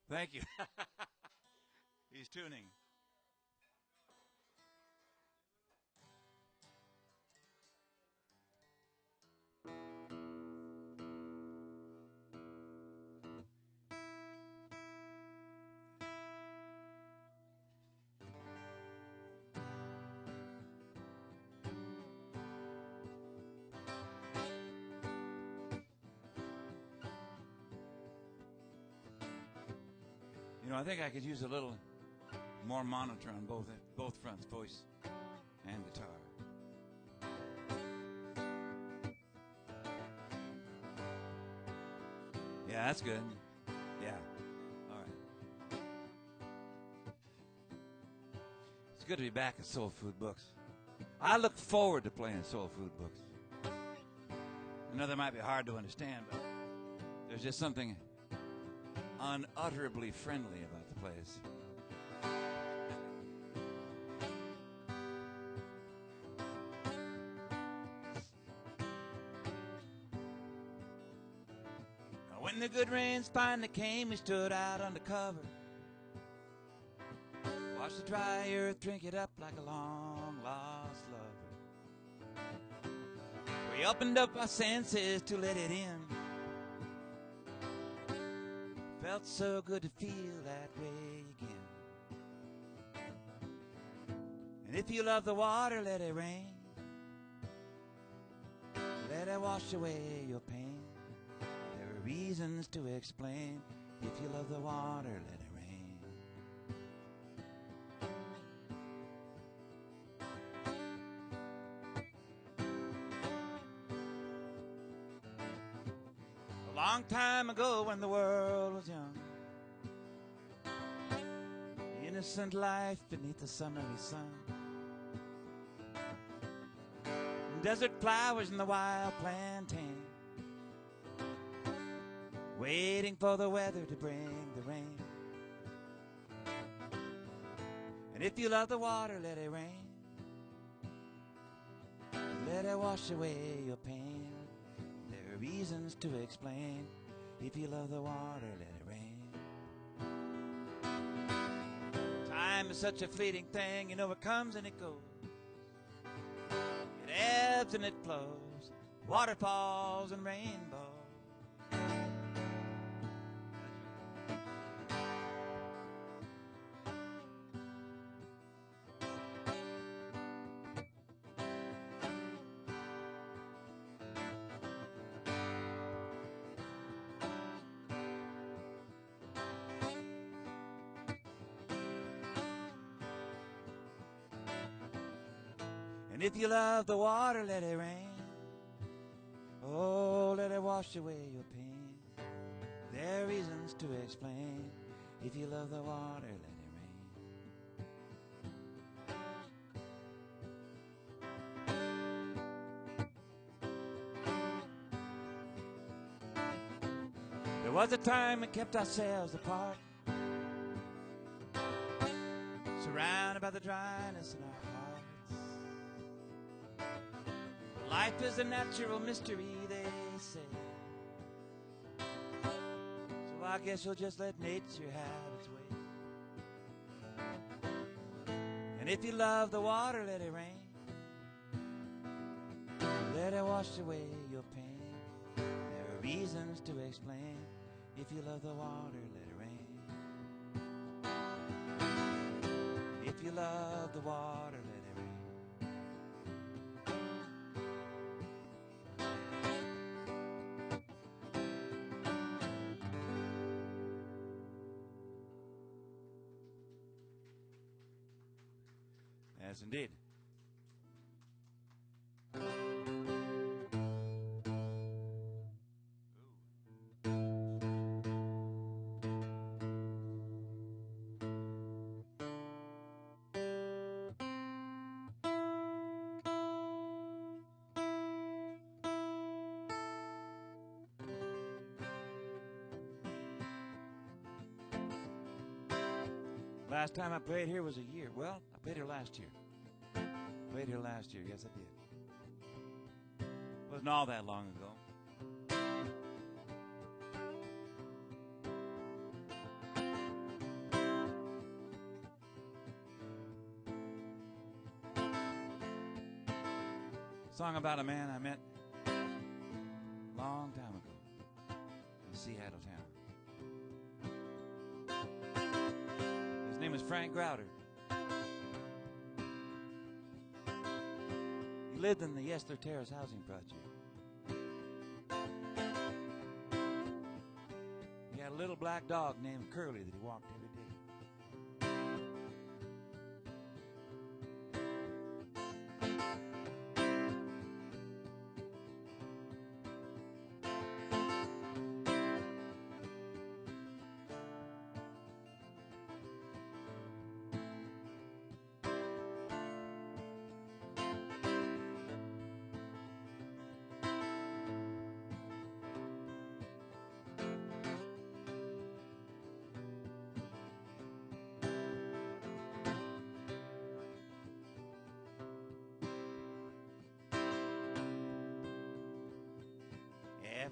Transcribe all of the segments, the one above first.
Thank you. He's tuning. You know, I think I could use a little more monitor on both fronts, voice and guitar. Yeah, that's good. Yeah. All right. It's good to be back at Soul Food Books. I look forward to playing Soul Food Books. I know that might be hard to understand, but there's just something unutterably friendly about the place. When the good rains finally came, we stood out under cover. Watched the dry earth drink it up like a long-lost lover. We opened up our senses to let it in. Felt so good to feel that way again. And if you love the water, let it rain. Let it wash away your pain. There are reasons to explain. If you love the water, let it rain. A long time ago when the world was young, innocent life beneath the summery sun, desert flowers and the wild plantain, waiting for the weather to bring the rain. And if you love the water, let it rain. Let it wash away your pain. There are reasons to explain. If you love the water, let it rain. Time is such a fleeting thing, you know it comes and it goes. It ebbs and it flows, waterfalls and rainbows. And if you love the water, let it rain. Oh, let it wash away your pain. There are reasons to explain. If you love the water, let it rain. There was a time we kept ourselves apart, surrounded by the dryness in our hearts. Life is a natural mystery, they say. So I guess you'll just let nature have its way. And if you love the water, let it rain. Let it wash away your pain. There are reasons to explain. If you love the water, let it rain. If you love the water, let it rain. Yes, indeed. Last time I played here was a year. Well, I played here last year. Played here last year. Yes, I did. Wasn't all that long ago. Song about a man I met a long time ago in Seattle town. His name was Frank Grouder. He lived in the Yesler Terrace housing project. He had a little black dog named Curly that he walked every day.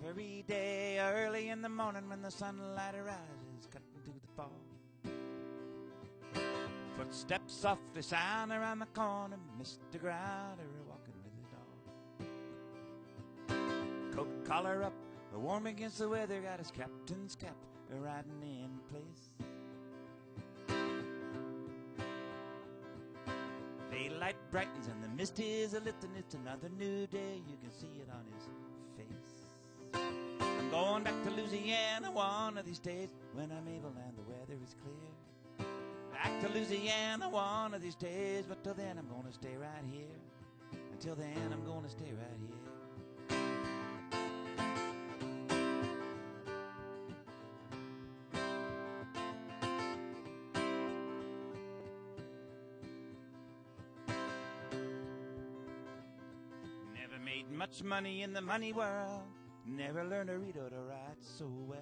Every day early in the morning when the sunlight arises, cutting through the fog, footsteps softly sound around the corner, Mr. Grouder walking with his dog. Coat collar up, warm against the weather, got his captain's cap riding in place. Daylight brightens and the mist is a-lit, and it's another new day, you can see it on his face. I'm going back to Louisiana one of these days when I'm able and the weather is clear. Back to Louisiana one of these days, but till then I'm gonna stay right here. Until then I'm gonna stay right here. Never made much money in the money world. Never learned to read or to write so well.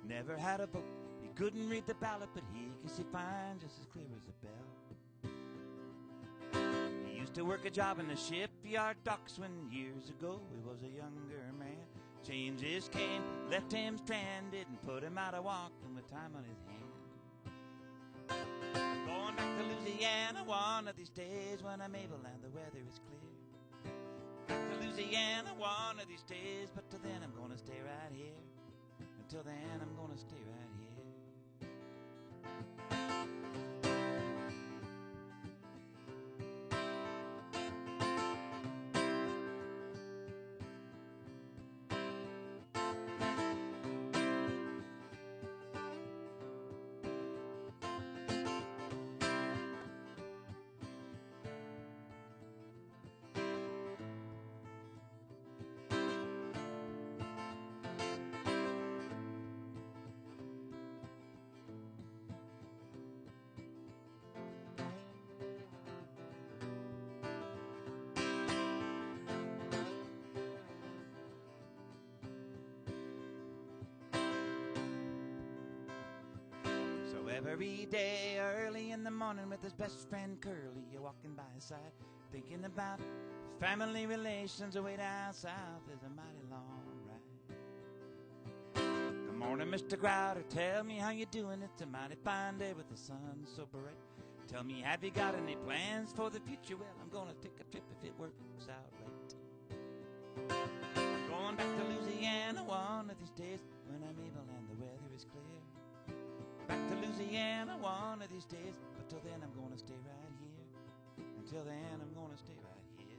Never had a book, he couldn't read the ballot, but he could see fine just as clear as a bell. He used to work a job in the shipyard docks when years ago he was a younger man. Changes came, left him stranded, and put him out of walking with time on his hand. Going back to Louisiana one of these days when I'm able and the weather is clear. Louisiana one of these days, but till then I'm gonna stay right here. Until then I'm gonna stay right here. Every day early in the morning with his best friend Curly, you're walking by his side, thinking about family relations away down south is a mighty long ride. Good morning, Mr. Grouder, tell me how you doing. It's a mighty fine day with the sun so bright. Tell me, have you got any plans for the future? Well, I'm gonna take a trip if it works out right. Going back to Louisiana one of these days when I'm able and the weather is clear. Back to Louisiana one of these days, but till then I'm gonna stay right here. Until then I'm gonna stay right here.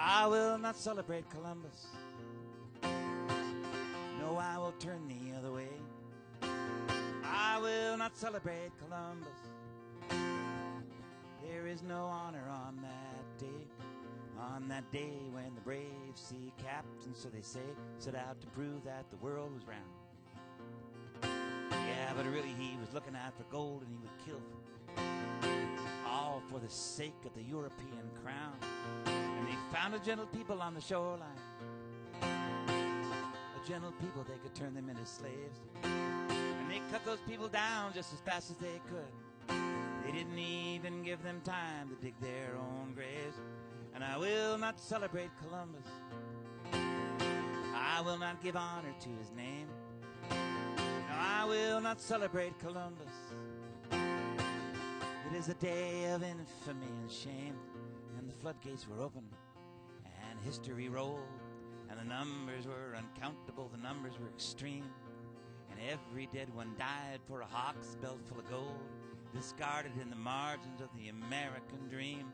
I will not celebrate Columbus. No, I will turn the other way. I will not celebrate Columbus. There is no honor on that day when the brave sea captain, so they say, set out to prove that the world was round. Yeah, but really he was looking out for gold, and he would kill all for the sake of the European crown. And they found a gentle people on the shoreline, a gentle people, they could turn them into slaves. And they cut those people down just as fast as they could. They didn't even give them time to dig their own graves. And I will not celebrate Columbus. I will not give honor to his name. No, I will not celebrate Columbus. It is a day of infamy and shame, and the floodgates were open, and history rolled, and the numbers were uncountable, the numbers were extreme, and every dead one died for a hawk's belt full of gold, discarded in the margins of the American dream.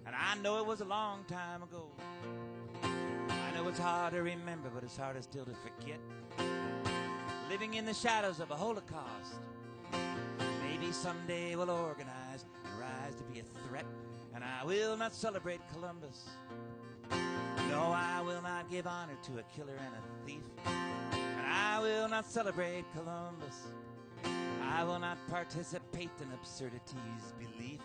And I know it was a long time ago. I know it's hard to remember, but it's harder still to forget. Living in the shadows of a Holocaust. Maybe someday we'll organize and rise to be a threat. And I will not celebrate Columbus. No, I will not give honor to a killer and a thief. And I will not celebrate Columbus. I will not participate in absurdity's belief.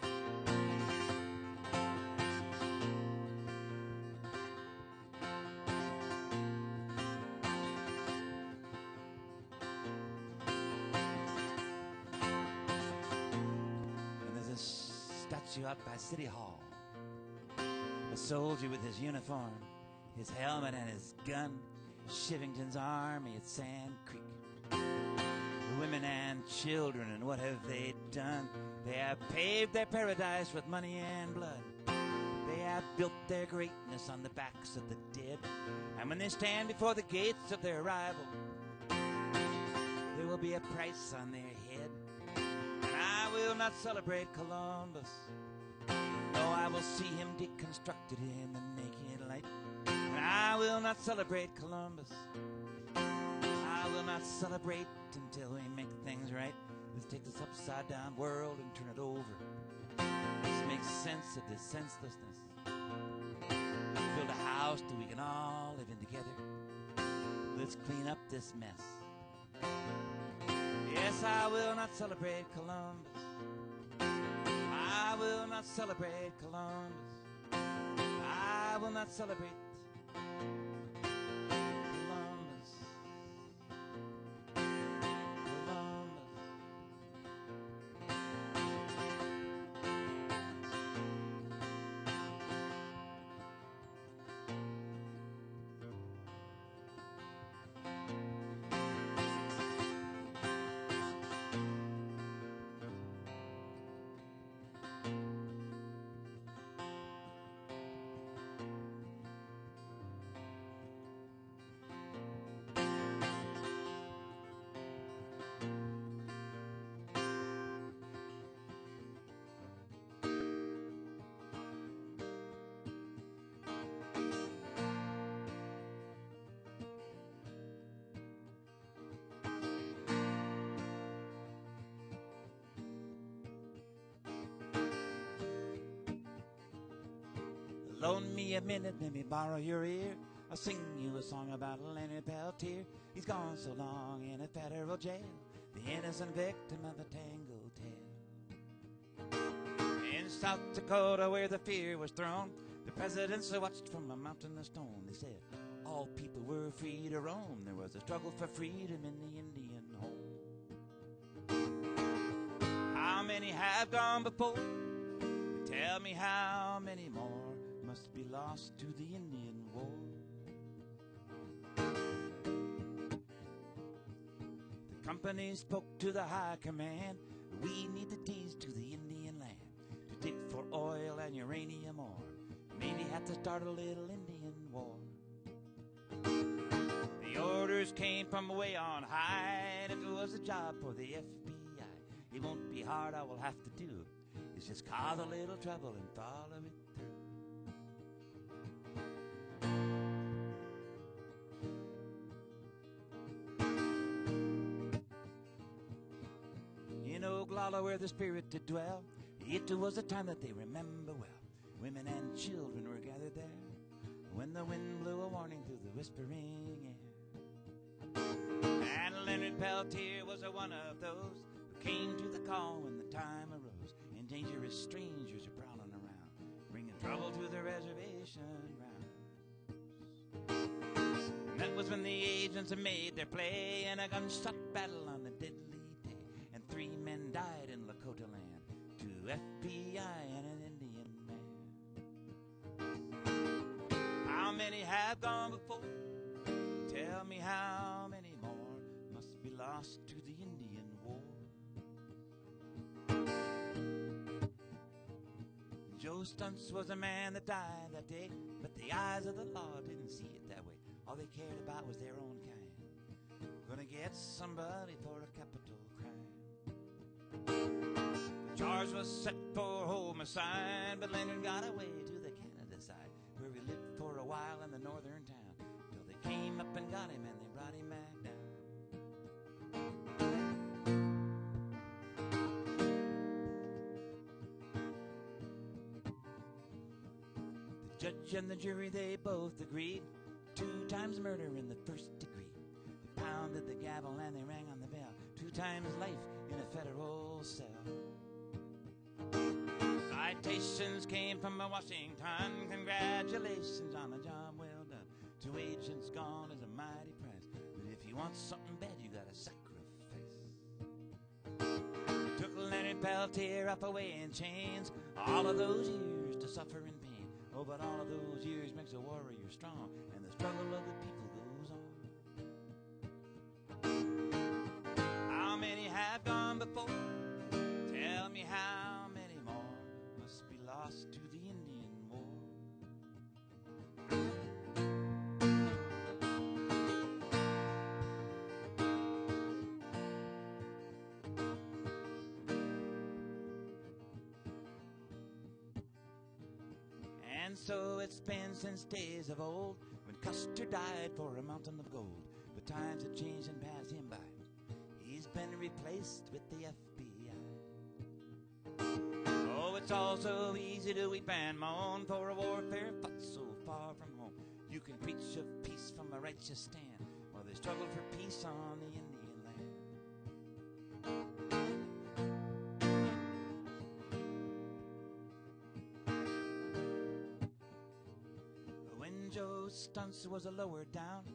Up by City Hall, a soldier with his uniform, his helmet and his gun, Shivington's army at Sand Creek. The women and children, and what have they done? They have paved their paradise with money and blood. They have built their greatness on the backs of the dead. And when they stand before the gates of their rival, there will be a price on their head. And I will not celebrate Columbus. No, I will see him deconstructed in the naked light. And I will not celebrate Columbus. I will not celebrate until we make things right. Let's take this upside down world and turn it over. Let's make sense of this senselessness. Let's build a house that we can all live in together. Let's clean up this mess. Yes, I will not celebrate Columbus. I will not celebrate Columbus. I will not celebrate Columbus. Columbus. Loan me a minute, let me borrow your ear. I'll sing you a song about Leonard Peltier. He's gone so long in a federal jail, the innocent victim of a tangled tale. In South Dakota, where the fear was thrown, the presidents watched from a mountain of stone. They said all people were free to roam. There was a struggle for freedom in the Indian home. How many have gone before? Tell me how many more must be lost to the Indian War. The company spoke to the high command. We need the deeds to the Indian land to dig for oil and uranium ore. Maybe have to start a little Indian war. The orders came from way on high, and if it was a job for the FBI, it won't be hard. All we'll have to do is just cause a little trouble and follow it through. Oglala, where the spirit did dwell. It was a time that they remember well. Women and children were gathered there when the wind blew a warning through the whispering air. And Leonard Peltier was one of those who came to the call when the time arose, and dangerous strangers are prowling around, bringing trouble to the reservation grounds. And that was when the agents made their play in a gunshot battle on the deadly day, and 3 men died in Lakota land, 2 FBI and an Indian man. How many have gone before? Tell me how many more must be lost to the Indian War. Joe Stunts was a man that died that day, but the eyes of the law didn't see it that way. All they cared about was their own kind. Gonna get somebody for a capital crime. The charge was set for homicide, but Leonard got away to the Canada side, where he lived for a while in the northern town, till they came up and got him and they brought him back down. The judge and the jury, they both agreed, 2 times murder in the first degree. They pounded the gavel and they rang on the bell, 2 times life in a federal cell. Citations came from Washington, congratulations on a job well done. 2 agents gone is a mighty price, but if you want something bad, you gotta sacrifice. Took Leonard Peltier up away in chains, all of those years to suffer in pain. Oh, but all of those years makes a warrior strong, and the struggle of the people goes on. How many have gone before? Tell me how many more must be lost to the Indian War. And so it's been since days of old, when Custer died for a mountain of gold. But times have changed and passed him by. He's been replaced with the FBI. Oh, it's all so easy to weep and moan for a warfare fought so far from home. You can preach of peace from a righteous stand, while they struggle for peace on the Indian land. When Joe Stunts was a lower down,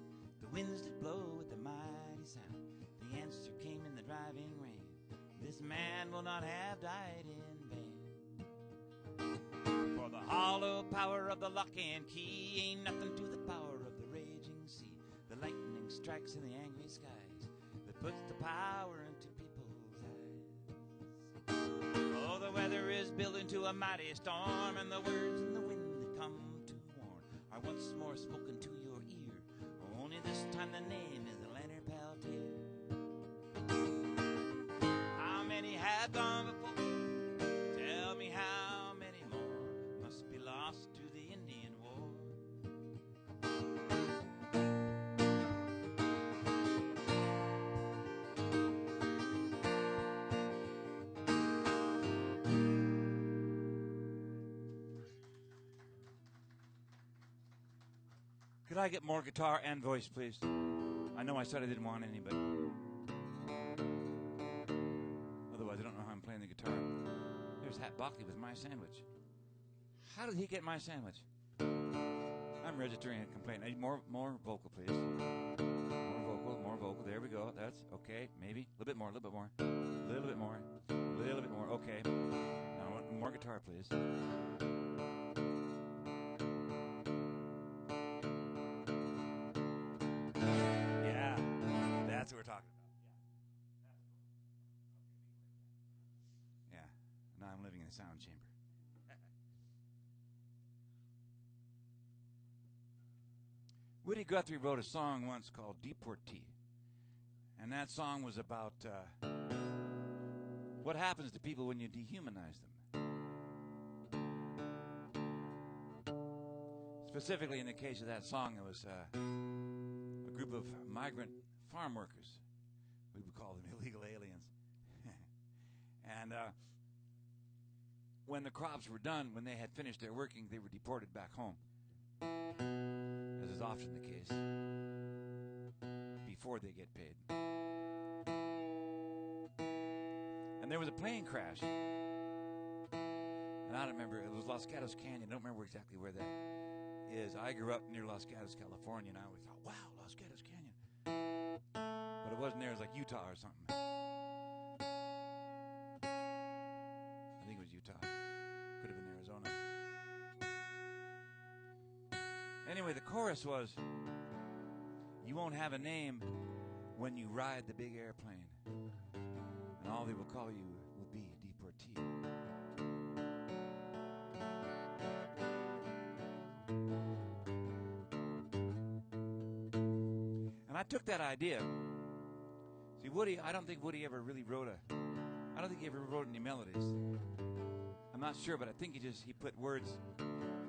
the winds did blow with a mighty sound. The answer came in the driving rain: this man will not have died in vain. For the hollow power of the lock and key ain't nothing to the power of the raging sea. The lightning strikes in the angry skies that puts the power into people's eyes. Oh, the weather is building to a mighty storm, and the words in the wind that come to warn are once more spoken to your ear. Only this time the name is Leonard Peltier. How many have gone before? Tell me how many more must be lost to the Indian War. Could I get more guitar and voice, please? I know I said I didn't want any, but otherwise I don't know how I'm playing the guitar. There's Hat Buckley with My Sandwich. How did he get my sandwich? I'm registering a complaint. I need more vocal, please. More vocal. There we go. That's okay. Maybe a little bit more. Okay. Now I want more guitar, please. Yeah, that's what we're talking about. Yeah. Now I'm living in a sound chamber. Woody Guthrie wrote a song once called Deportee. And that song was about what happens to people when you dehumanize them. Specifically, in the case of that song, it was a group of migrant farm workers. We would call them illegal aliens. And when the crops were done, when they had finished their working, they were deported back home, as is often the case, before they get paid. And there was a plane crash. And I don't remember, it was Los Gatos Canyon. I don't remember exactly where that is. I grew up near Los Gatos, California, and I always thought, wow, Los Gatos Canyon. But it wasn't there, it was like Utah or something. I think it was Utah. Could have been Arizona. Anyway, the chorus was, you won't have a name when you ride the big airplane, and all they will call you will be deportee. And I took that idea. See, Woody, I don't think Woody ever really wrote I don't think he ever wrote any melodies. I'm not sure, but I think he put words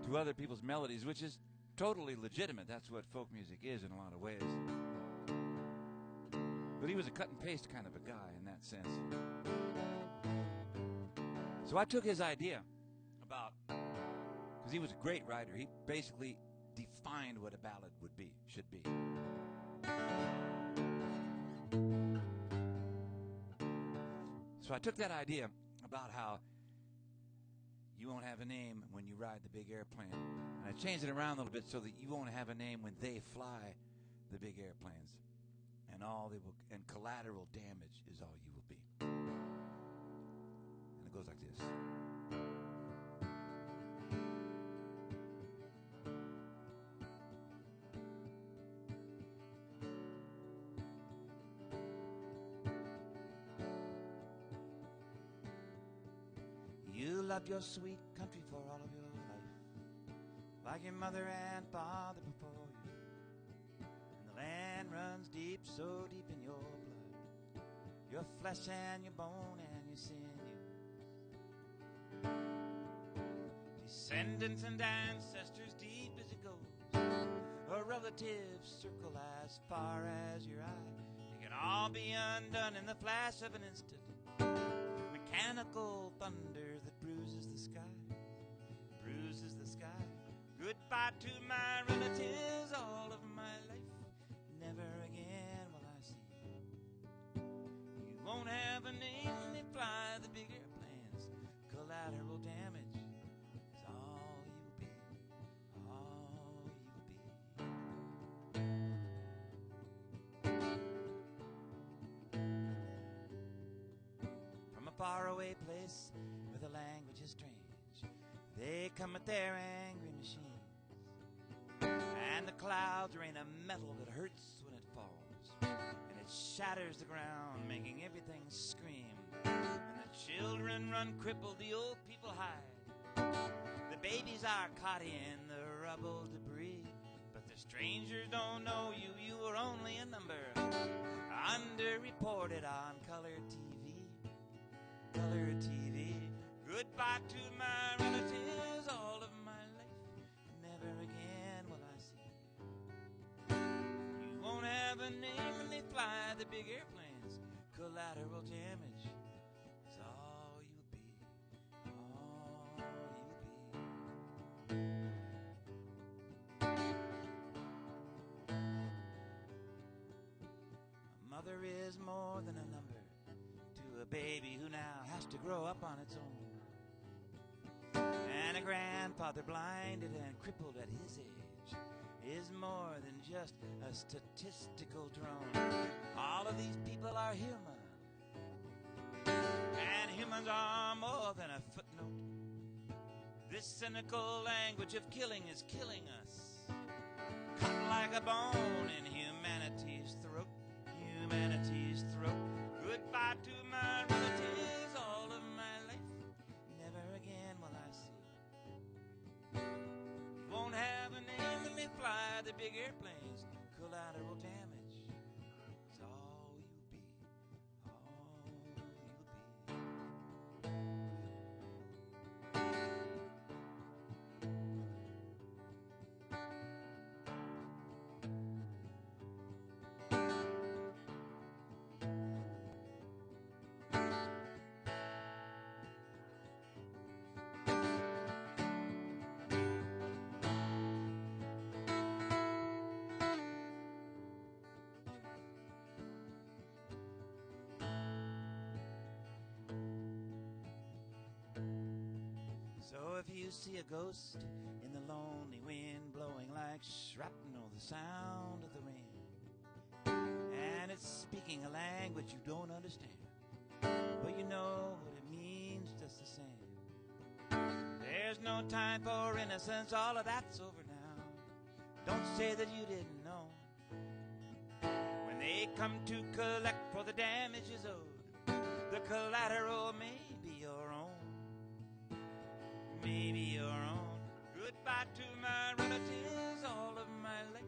to other people's melodies, which is totally legitimate. That's what folk music is in a lot of ways. But he was a cut and paste kind of a guy in that sense. So I took his idea about, because he was a great writer. He basically defined what a ballad should be. So I took that idea about how you won't have a name when you ride the big airplane, and I changed it around a little bit so that you won't have a name when they fly the big airplanes, and collateral damage is all you will be. And it goes like this. You loved your sweet country for all of your life, like your mother and father before you. And the land runs deep, so deep in your blood, your flesh and your bone and your sinews. Descendants and ancestors deep as it goes, a relative circle as far as your eye. It can all be undone in the flash of an instant. Mechanical thunder that bruises the sky, bruises the sky. Goodbye to my relatives all of my life, never again will I see you. You won't have a name when they fly the big airplanes, collateral damage is all you will be, all you will be. Faraway place where the language is strange, they come with their angry machines, and the clouds rain a metal that hurts when it falls, and it shatters the ground, making everything scream. And the children run crippled, the old people hide, the babies are caught in the rubble debris, but the strangers don't know you, you were only a number, underreported on color TV. Color TV. Goodbye to my relatives all of my life, never again will I see you. You won't have a name when they fly the big airplanes, collateral damage is all you will be, all you will be. A mother is more than a number to a baby who now has to grow up on its own. And a grandfather blinded and crippled at his age is more than just a statistical drone. All of these people are human, and humans are more than a footnote. This cynical language of killing is killing us, cut like a bone in humanity's throat, humanity's throat. Goodbye to my relatives all of my life, never again will I see. You won't have a name when they fly the big airplanes, collateral damage is all you'll be, all you'll So if you see a ghost in the lonely wind blowing like shrapnel, the sound of the rain, and it's speaking a language you don't understand, but you know what it means just the same. There's no time for innocence, all of that's over now. Don't say that you didn't know. When they come to collect for the damages owed, the collateral may be your own. Maybe your own. Goodbye to my relatives, all of my life.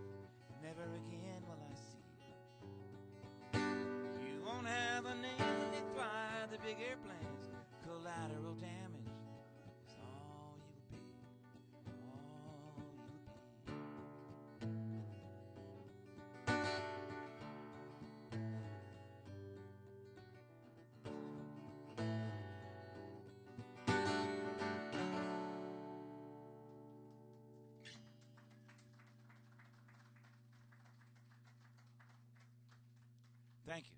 Never again will I see you. You won't have a name to fly the big airplanes. Collateral damage is all you'll be. All you'll be. Thank you.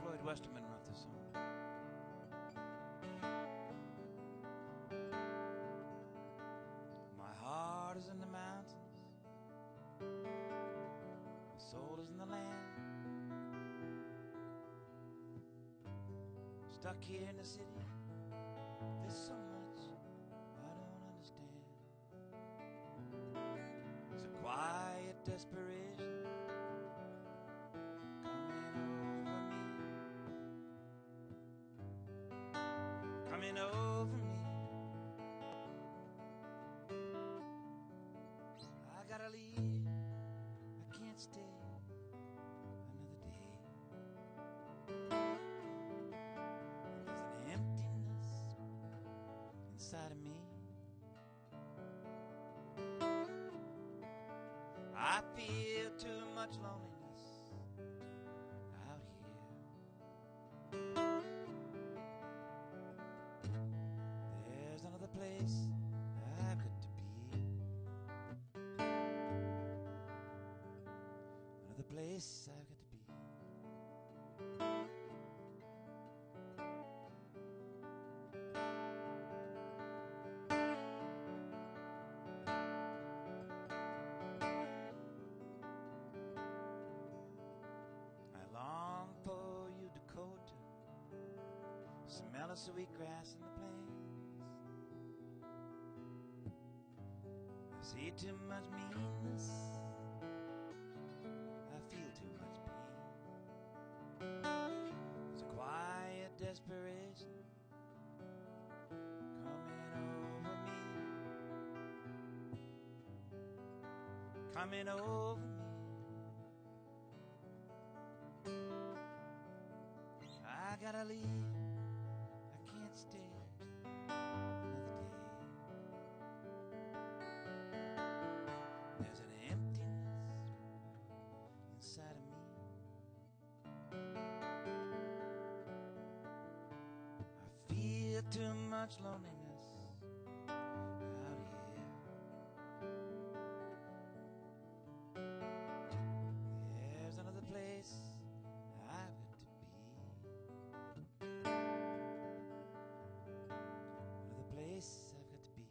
Floyd Westerman wrote this song. My heart is in the mountains, my soul is in the land. Stuck here in the city, there's so much I don't understand. It's a quiet desperation coming over me. I gotta leave, I can't stay another day. There's an emptiness inside of me. I feel too much loneliness out here. There's another place I've got to be. Another place I've got to be. Smell of sweet grass in the plains. I see too much meanness, I feel too much pain. It's a quiet desperation coming over me. I gotta leave, I can't stay another day. There's an emptiness inside of me. I feel too much loneliness out here. There's another place I've got to be. Another place I've got to be.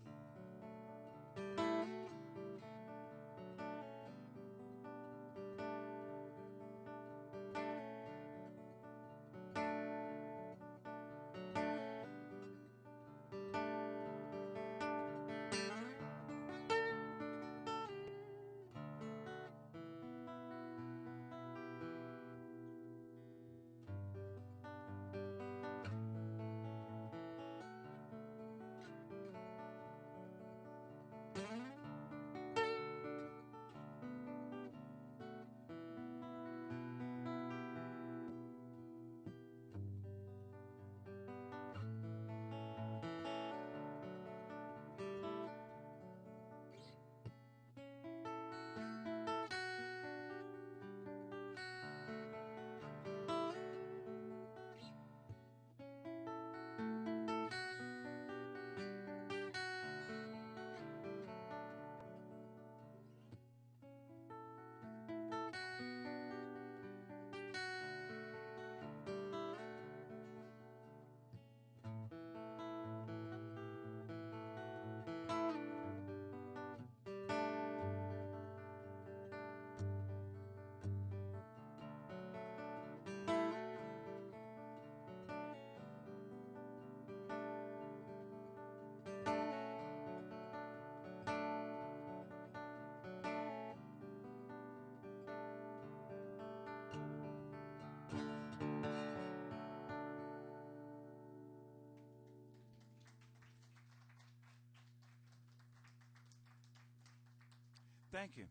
Thank you.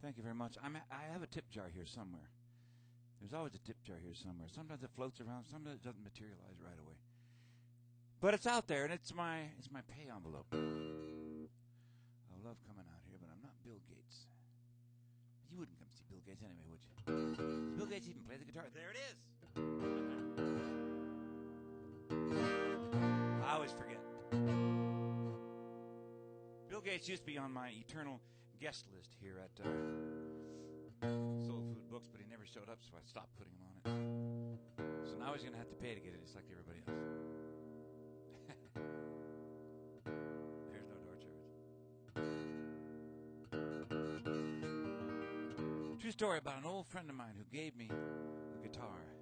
Thank you very much. I have a tip jar here somewhere. There's always a tip jar here somewhere. Sometimes it floats around. Sometimes it doesn't materialize right away. But it's out there, and it's my pay envelope. I love coming out here, but I'm not Bill Gates. You wouldn't come see Bill Gates anyway, would you? Does Bill Gates even play the guitar? There it is. I always forget. Bill Gates used to be on my eternal guest list here at SoulFood Books, but he never showed up, so I stopped putting him on it. So now he's going to have to pay to get it, just like everybody else. There's no door charge. True story about an old friend of mine who gave me a guitar.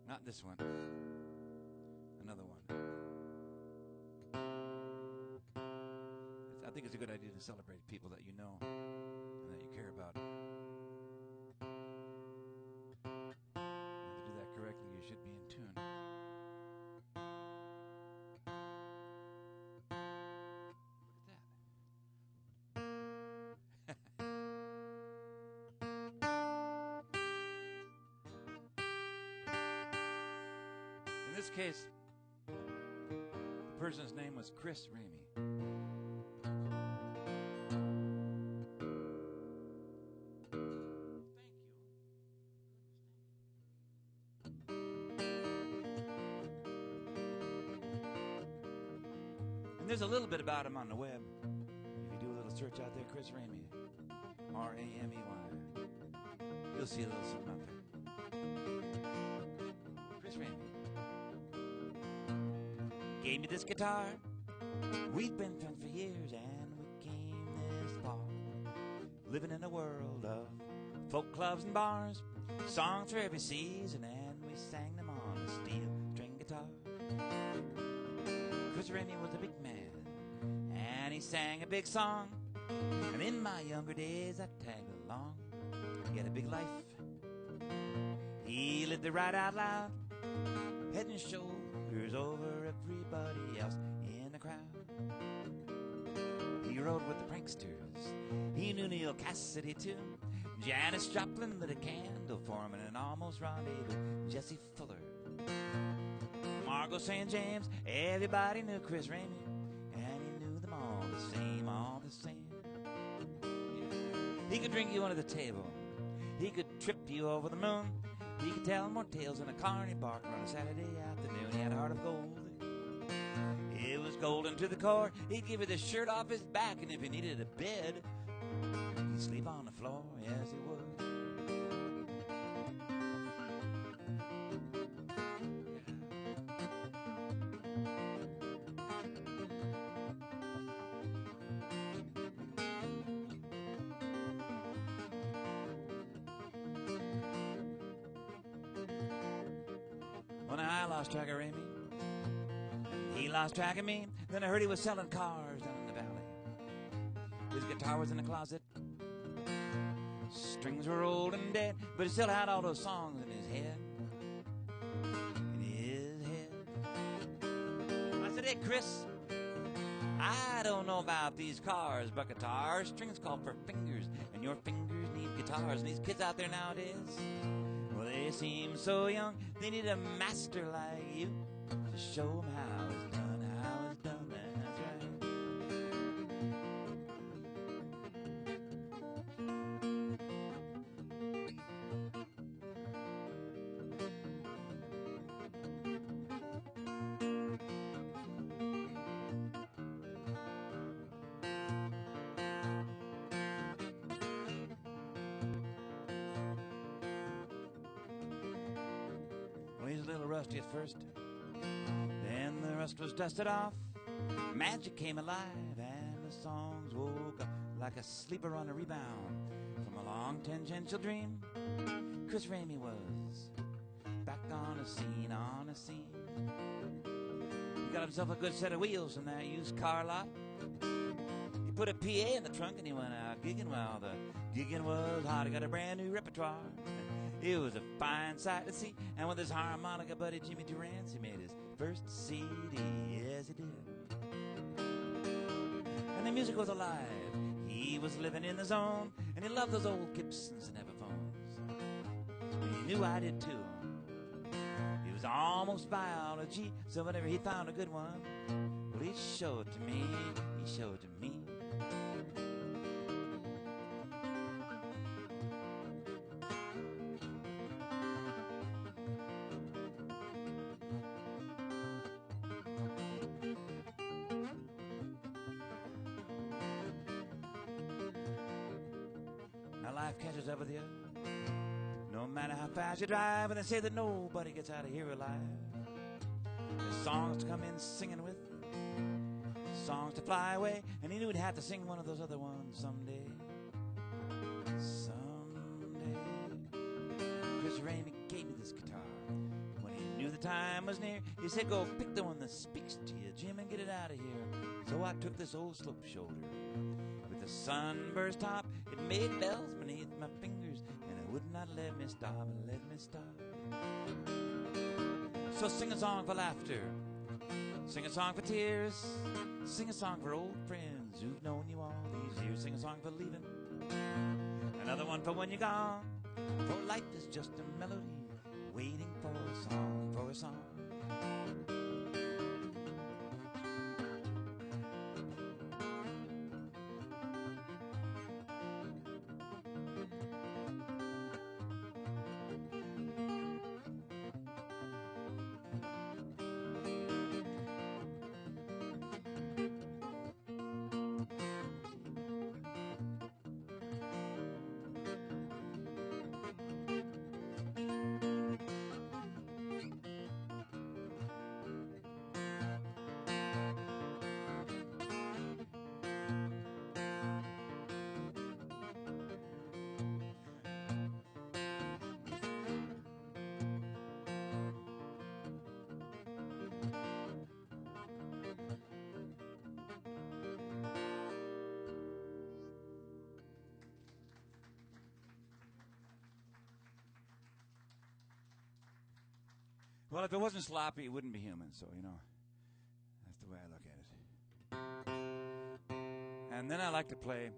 Not this one. Another one. I think it's a good idea to celebrate people that you know and that you care about. To do that correctly, you should be in tune. Look at that. In this case, the person's name was Chris Ramey. And there's a little bit about him on the web. If you do a little search out there, Chris Ramey, R-A-M-E-Y, you'll see a little something out there. Chris Ramey gave me this guitar. We've been friends for years, and we came this far, living in a world of folk clubs and bars, songs for every season, and we sang them on a steel string guitar. Chris Ramey was a big man, and he sang a big song, and in my younger days I tagged along. He had a big life. He lived it right out loud, head and shoulders over everybody else in the crowd. He rode with the pranksters. He knew Neil Cassidy too. Janis Joplin lit a candle for him in an almost rendezvous. Jesse Fuller, Margot St. James, everybody knew Chris Ramey, and he knew them all the same, all the same. He could drink you under the table. He could trip you over the moon. He could tell more tales in a carny barker on a Saturday afternoon. He had a heart of gold. It was golden to the core. He'd give you the shirt off his back, and if he needed a bed, he'd sleep on the floor, yes he would. When I lost track of Ramey, he lost track of me. Then I heard he was selling cars down in the valley. His guitar was in the closet. Strings were old and dead, but he still had all those songs in his head. In his head. I said, hey, Chris, I don't know about these cars, but guitar strings call for fingers, and your fingers need guitars. And these kids out there nowadays, well, they seem so young. They need a master like you to show them how it's done, how it's done. That's right. Well, he's a little rusty at first. Then the rust was dusted off. Magic came alive, and the songs woke up like a sleeper on a rebound from a long tangential dream. Chris Ramey was back on the scene, on the scene. He got himself a good set of wheels from that used car lot. He put a PA in the trunk and he went out gigging. Well, the gigging was hot. He got a brand new repertoire. It was a fine sight to see. And with his harmonica buddy Jimmy Durance, he made his first CD. Yes, he did. And the music was alive. He He was living in the zone, and he loved those old Gibsons and Evaphones. He knew I did too. He was almost biology, so whenever he found a good one, well, he'd show it to me, he'd show it to me. Life catches up with you, no matter how fast you drive, and they say that nobody gets out of here alive. There's songs to come in singing with, songs to fly away, and he knew he'd have to sing one of those other ones someday. Someday. Chris Ramey gave me this guitar when he knew the time was near. He said, go pick the one that speaks to you, Jim, and get it out of here. So I took this old slope shoulder with the sunburst top. It made bells beneath my fingers, and it would not let me stop, let me stop. So sing a song for laughter, sing a song for tears, sing a song for old friends who've known you all these years. Sing a song for leaving, another one for when you're gone. For life is just a melody, waiting for a song, for a song. Well, if it wasn't sloppy, it wouldn't be human, so, you know, that's the way I look at it. And then I like to play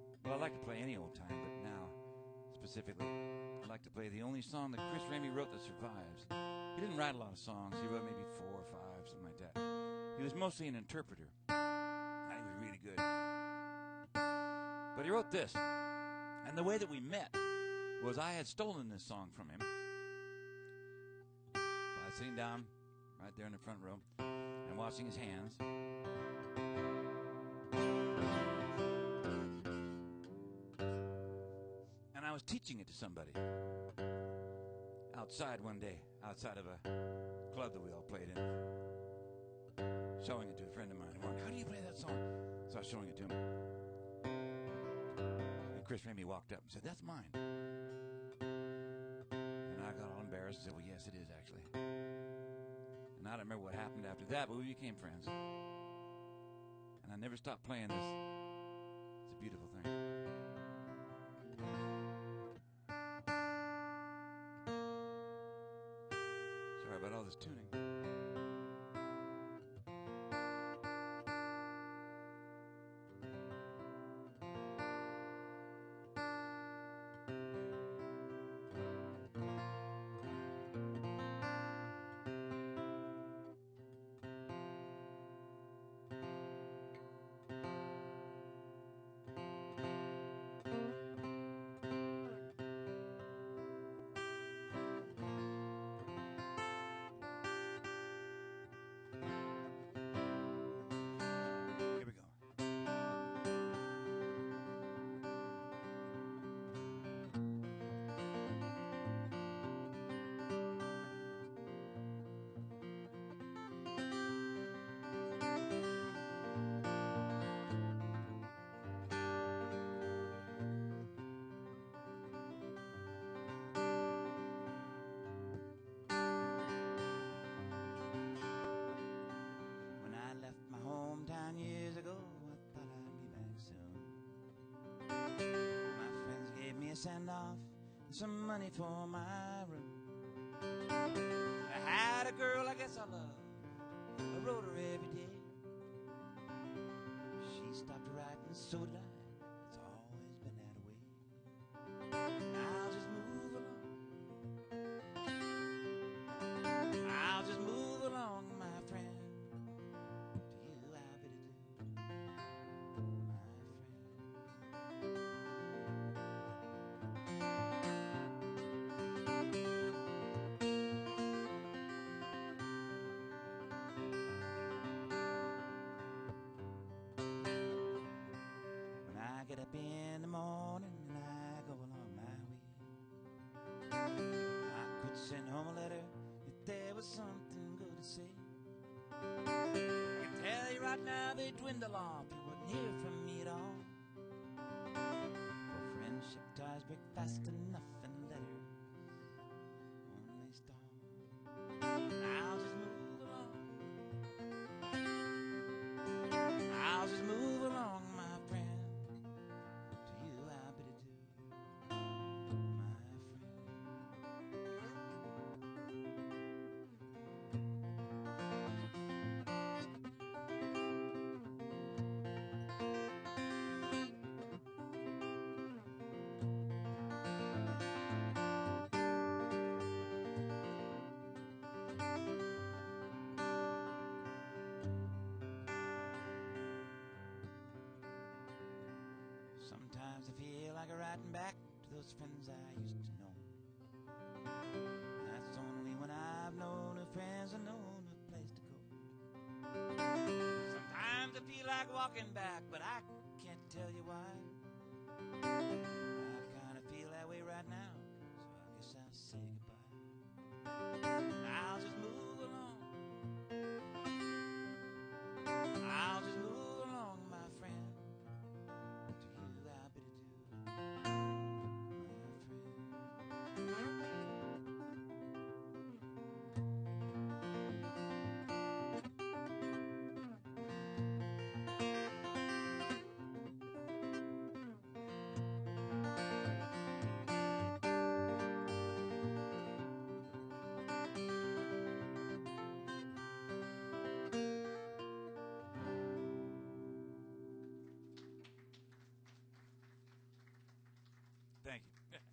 any old time, but now, specifically, I like to play the only song that Chris Ramey wrote that survives. He didn't write a lot of songs. He wrote maybe 4 or 5, something like that. He was mostly an interpreter. And he was really good. But he wrote this. And the way that we met was I had stolen this song from him. Sitting down right there in the front row and washing his hands. And I was teaching it to somebody outside one day, outside of a club that we all played in. Showing it to a friend of mine. He wondered, how do you play that song? So I was showing it to him. And Chris Ramey walked up and said, that's mine. And I got all embarrassed and said, well, yes, it is actually. And I don't remember what happened after that, but we became friends. And I never stopped playing this. It's a beautiful thing. Sorry about all this tuning. Send off some money for my room. I had a girl I guess I loved. I wrote her every day. She stopped writing, so did I. That's all get up in the morning and I go along my way. I could send home a letter if there was something good to say. I can tell you right now they dwindle off, you wouldn't hear from me at all. For friendship ties break fast enough and letters only stall. I'll just move along. I'll just move along, my friend. To you I bid adieu, my friend. Sometimes I feel like riding back to those friends I used to know. That's only when I've known new friends and known a place to go. Sometimes I feel like walking back, but I can't tell you why. I kind of feel that way right now, so I guess I'll say goodbye. I'll just move along. I'll just move along, my friend. To you I bid adieu, my friend. Thank you. Okay,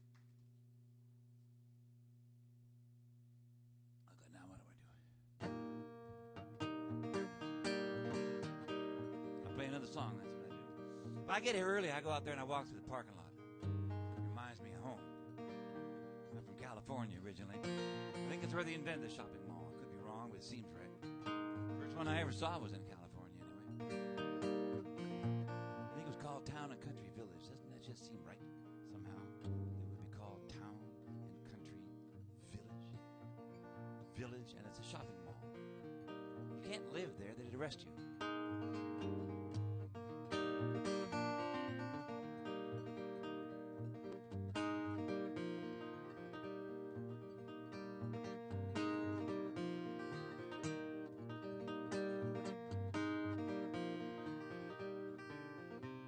now what do I do? I'll play another song, that's what I do. If I get here early, I go out there and I walk through the parking lot. Reminds me of home. I'm from California originally. I think it's where they invented the shopping mall. I could be wrong, but it seems right. First one I ever saw was in California anyway. I think it was called Town and Country Village. Doesn't that just seem right? Somehow it would be called Town and Country Village. Village, and it's a shopping mall. You can't live there, they'd arrest you.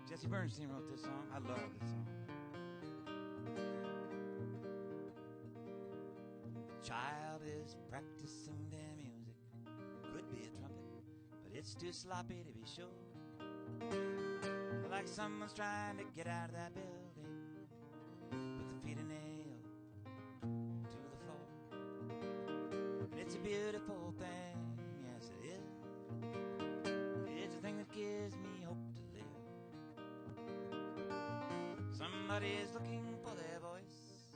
Jesse Bernstein wrote this song. I love this song. Child is practicing their music. Could be a trumpet, but it's too sloppy to be sure. Like someone's trying to get out of that building, but the feet are nailed to the floor. And it's a beautiful thing, yes it is. It's a thing that gives me hope to live. Somebody is looking for their voice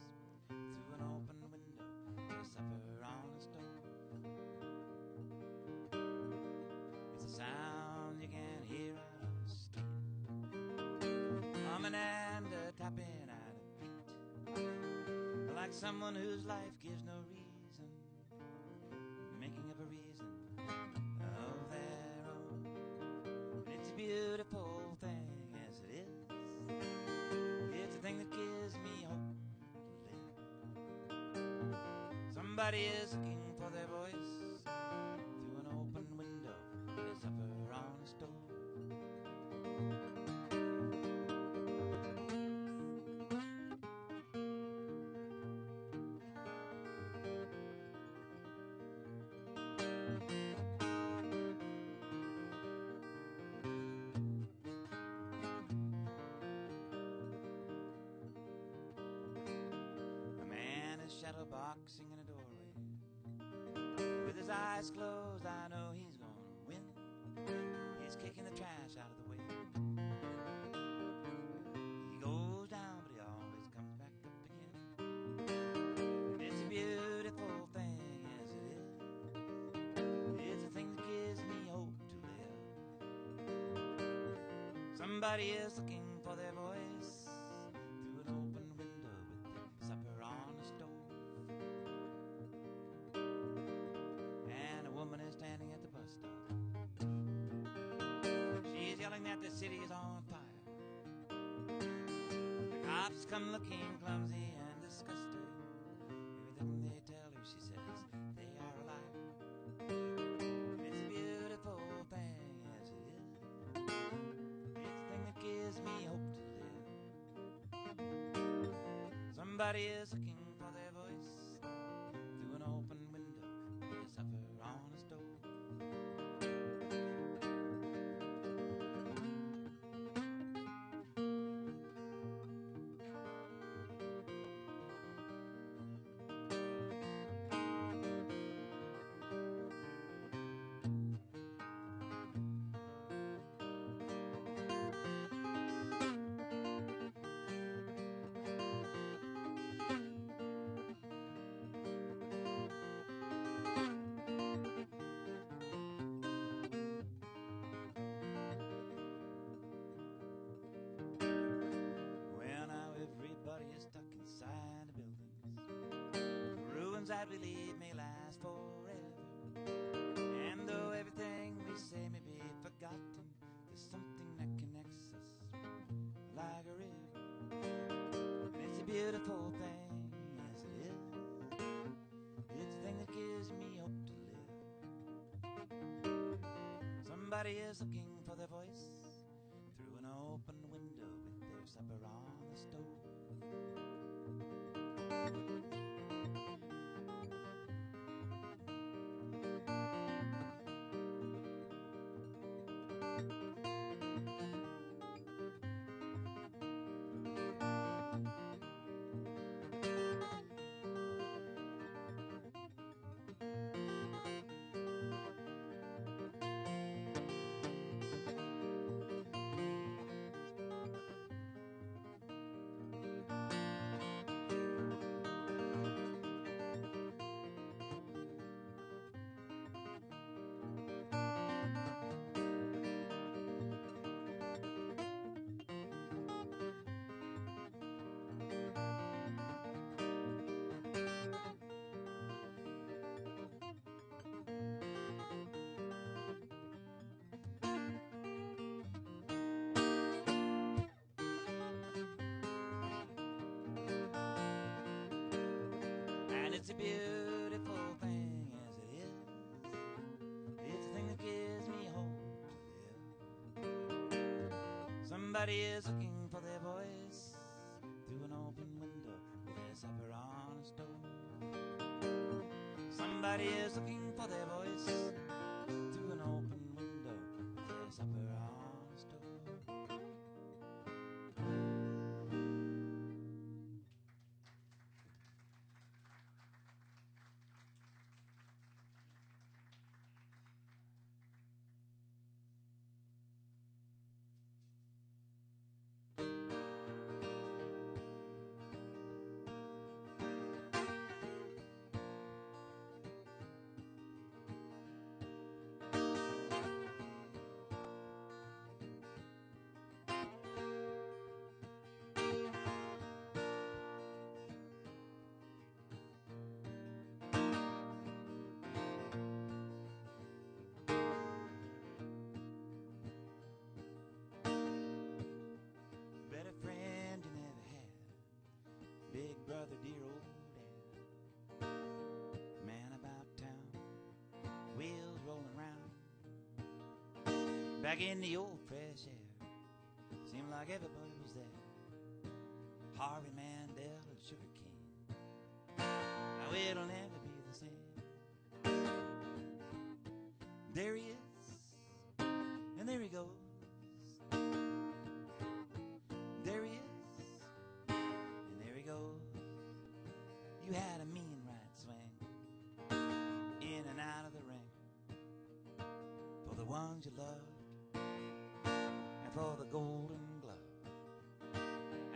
through an open window to suffer on a stove. It's a sound you can hear out on the street, humming and tapping at a beat, like someone whose life gives no reason, making up a reason of their own. It's a beautiful thing, yes it is. It's a thing that gives me hope to live. Somebody is looking for their voice through an open window to suffer on a stove. A man is shadow boxing in a doorway. With his eyes closed, I know he's gonna win. He's kicking the trash out of the way. He goes down, but he always comes back up again. And it's a beautiful thing, yes it is. It's a thing that gives me hope to live. Somebody is looking for for their voice through an open window with their supper on the stove. And a woman is standing at the bus stop. She's yelling that the city is on fire. The cops come looking clumsy and disgusted. Everything they tell her, she says, they are a liar. It's a beautiful thing, as it is. It's the thing that gives me hope to live. Somebody is looking for their voice through an open window with their supper on a stove. Everybody is stuck inside the buildings. The ruins I believe may last forever. And though everything we say may be forgotten, there's something that connects us like a river. And it's a beautiful thing, yes it is. It's the thing that gives me hope to live. Somebody is looking for their voice through an open window with their supper on the stove. And it's a beautiful thing, as it is. It's the thing that gives me hope to live. Somebody is looking for their voice through an open window with their supper on a stove. Somebody is looking for their voice through an open window with their supper on a stove. Better friend you never had, big brother, dear old dad, man about town, wheels rolling round, back in the old fresh air, seemed like everybody was there. Harvey Mandel and Sugar King, now it'll never be the same. There he is, and there he goes. There he is, and there he goes. You had a mean right swing, in and out of the ring, for the ones you loved, and for the golden glove.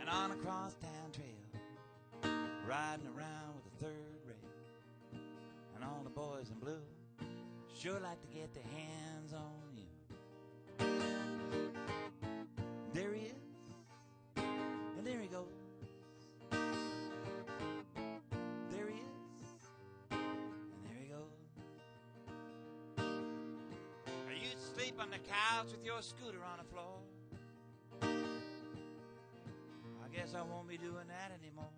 And on a crosstown trail, riding around with a third rail. And all the boys in blue sure like to get their hands on you. There he is, Sleep on the couch with your scooter on the floor. I guess I won't be doing that anymore.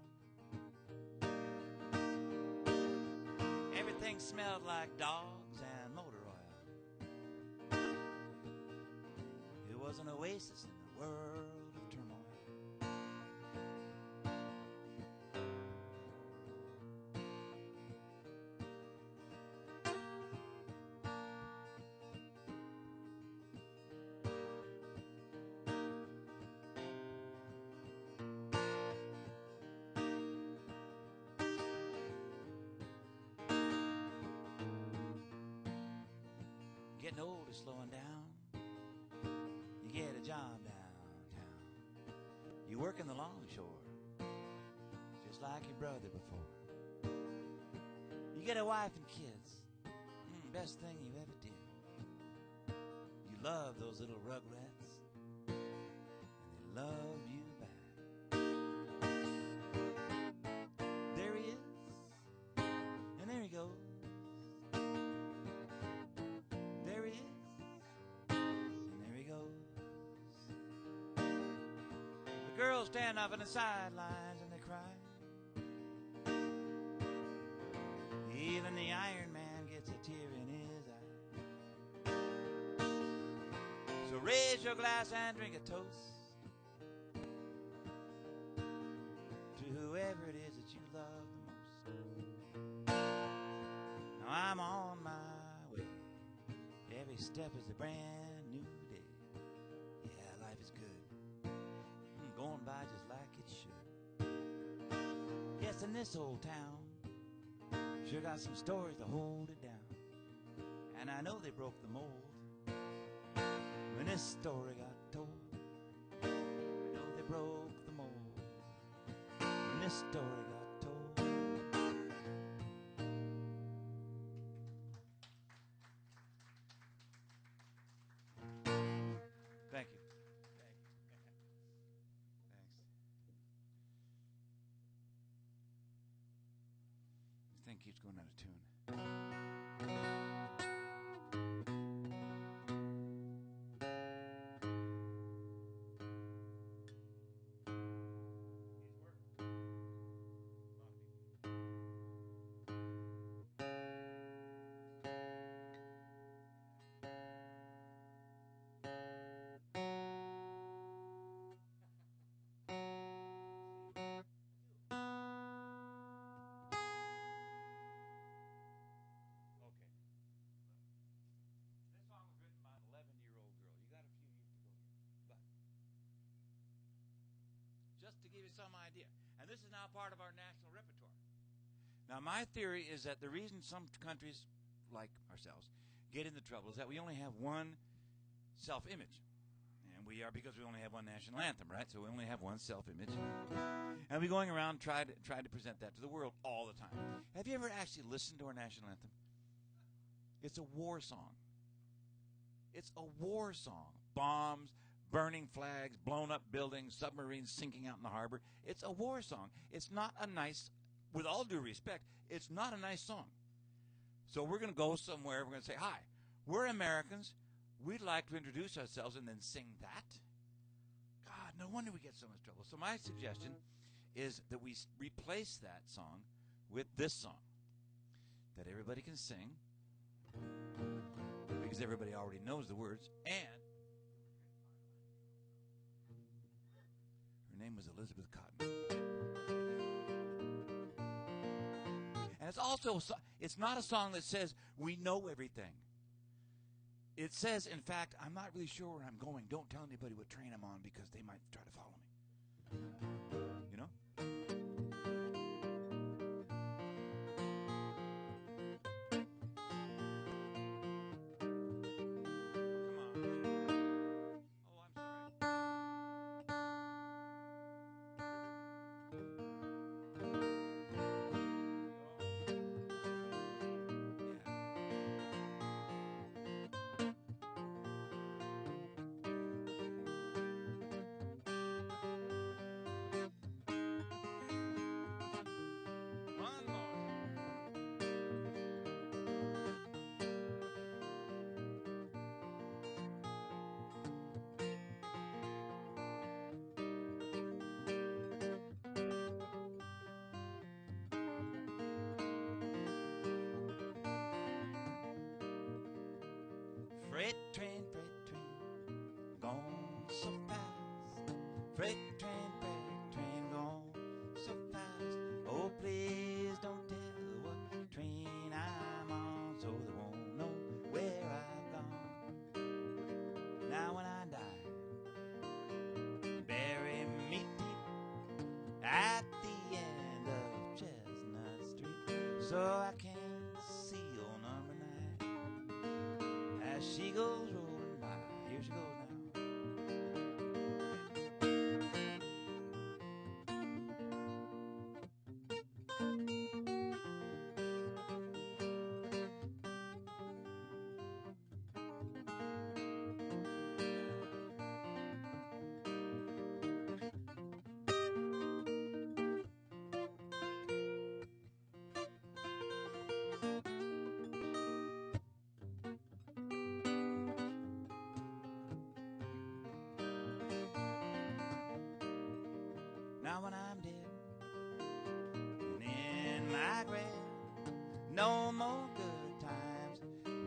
Everything smelled like dogs and motor oil. It was an oasis in the world of turmoil. Getting old is slowing down. You get a job downtown. You work in the longshore, just like your brother before. You get a wife and kids, best thing you ever did. You love those little rugrats, and they love you back. There he is, and there he goes. There he is, and there he goes. The girls stand up on the sidelines and they cry. Even the Iron Man gets a tear in his eye. So raise your glass and drink a toast to whoever it is that you love the most. Now I'm on my way. Every step is a brand new day. Yeah, life is good. Going by just like it should. Yes, in this old town, sure got some stories to hold it down. And I know they broke the mold when this story got told. I know they broke the mold when this story got told. Thank you. Thanks. This thing keeps going out of tune. Okay. This song was written by an 11-year-old girl. You got a few years to go here. But just to give you some idea. And this is now part of our national repertoire. Now, my theory is that the reason some countries, like ourselves, get into trouble is that we only have one self-image. And we are because we only have one national anthem, right? So we only have one self-image. And we're going around trying to present that to the world all the time. Have you ever actually listened to our national anthem? It's a war song. It's a war song. Bombs, burning flags, blown up buildings, submarines sinking out in the harbor. It's a war song. It's not a nice, with all due respect, it's not a nice song. So we're going to go somewhere. We're going to say, hi, we're Americans. We'd like to introduce ourselves and then sing that. God, no wonder we get so much trouble. So my suggestion is that we replace that song with this song that everybody can sing because everybody already knows the words, and her name was Elizabeth Cotton. And it's also, it's not a song that says we know everything. It says, in fact, I'm not really sure where I'm going. Don't tell anybody what train I'm on because they might try to follow me. You know? Freight train, gone so fast. Freight train, gone so fast. Oh, please don't tell what train I'm on, so they won't know where I've gone. Now when I die, bury me deep at the end of Chestnut Street, so I can see old number 9 as she goes rolling by. Here she goes now. Now when I'm dead and in my grave, no more good times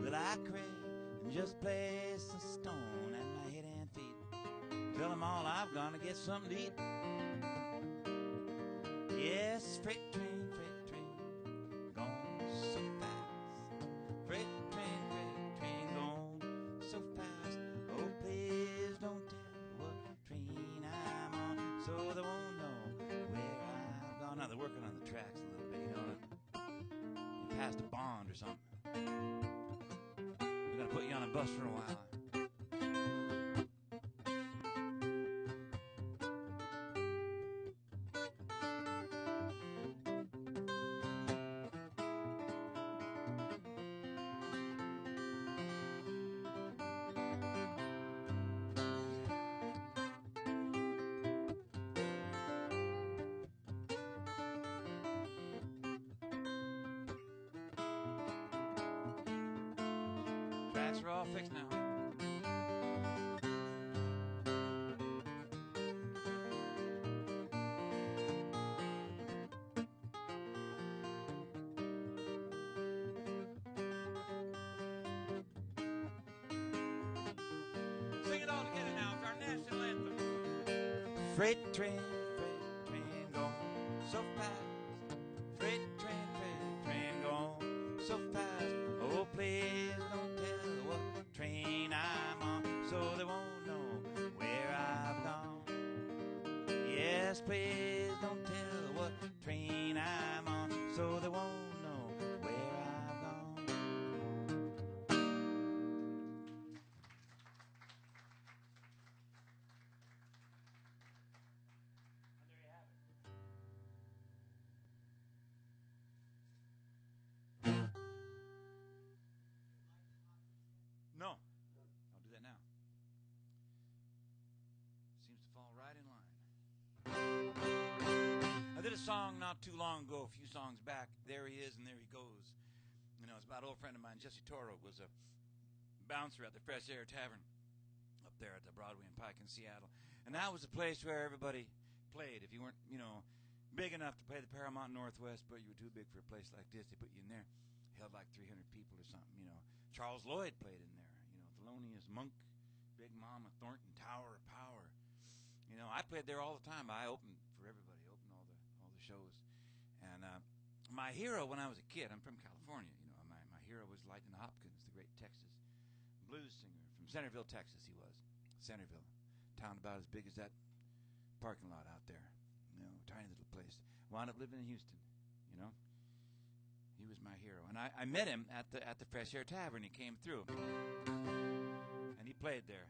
will I crave, and just place a stone at my head and feet. Tell them all I've gone to get something to eat. Yes, freight train, gone so fast. Freight train, gone so fast. Oh, please don't tell what train I'm on, so they won't know where I've gone. Now they're working on the tracks a little bit, you know. You passed a bond or something. We're gonna put you on a bus for a while. Tracks are all fixed now. Sing it all together now. It's our national anthem. Freight train, gone so fast. Freight train, gone so fast. Oh, please don't tell what train I'm on, so they won't know where I've gone. Yes, please don't tell what train I'm on, so they won't know where I've gone. No, I'll do that now. Seems to fall right in line. I did a song not too long ago, a few songs back. There he is and there he goes. You know, it's about an old friend of mine, Jesse Toro, was a bouncer at the Fresh Air Tavern up there at the Broadway and Pike in Seattle. And that was a place where everybody played. If you weren't, you know, big enough to play the Paramount Northwest, but you were too big for a place like this, they put you in there. Held like 300 people or something, you know. Charles Lloyd played in there, you know, Thelonious Monk, Big Mama Thornton, Tower of Power. You know, I played there all the time. I opened for everybody, opened all the shows. And my hero when I was a kid, I'm from California, you know, my hero was Lightnin' Hopkins, the great Texas blues singer from Centerville, Texas. He was Centerville, town about as big as that parking lot out there, you know, tiny little place. Wound up living in Houston, you know. He was my hero, and I met him at the Fresh Air Tavern. He came through, and he played there,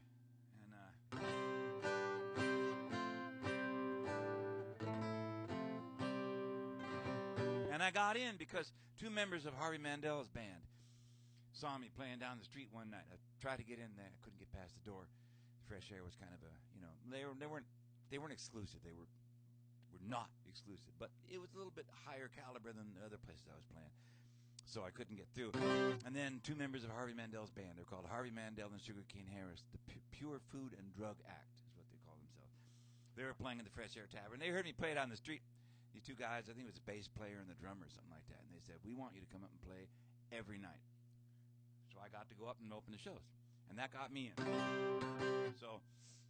and I got in because two members of Harvey Mandel's band saw me playing down the street one night. I tried to get in there, I couldn't get past the door. Fresh Air was kind of a, you know, they weren't exclusive. They were not exclusive, but it was a little bit higher caliber than the other places I was playing, so I couldn't get through. And then two members of Harvey Mandel's band, they're called Harvey Mandel and Sugarcane Harris, the Pure Food and Drug Act is what they call themselves. They were playing in the Fresh Air Tavern. They heard me play it on the street. These two guys, I think it was a bass player and the drummer or something like that, and they said, we want you to come up and play every night. So I got to go up and open the shows. And that got me in. So,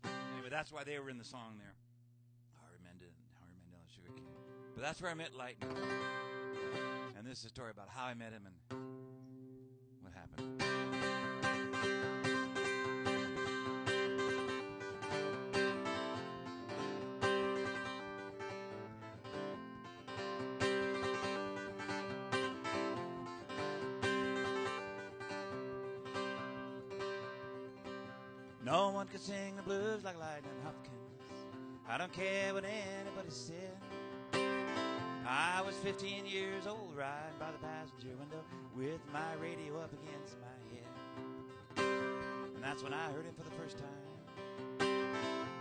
anyway, that's why they were in the song there. Howie Mandel and Sugar King. But that's where I met Lightning. And this is a story about how I met him and what happened. No one could sing the blues like Lightning Hopkins. I don't care what anybody said. I was 15 years old, riding by the passenger window with my radio up against my head. And that's when I heard him for the first time,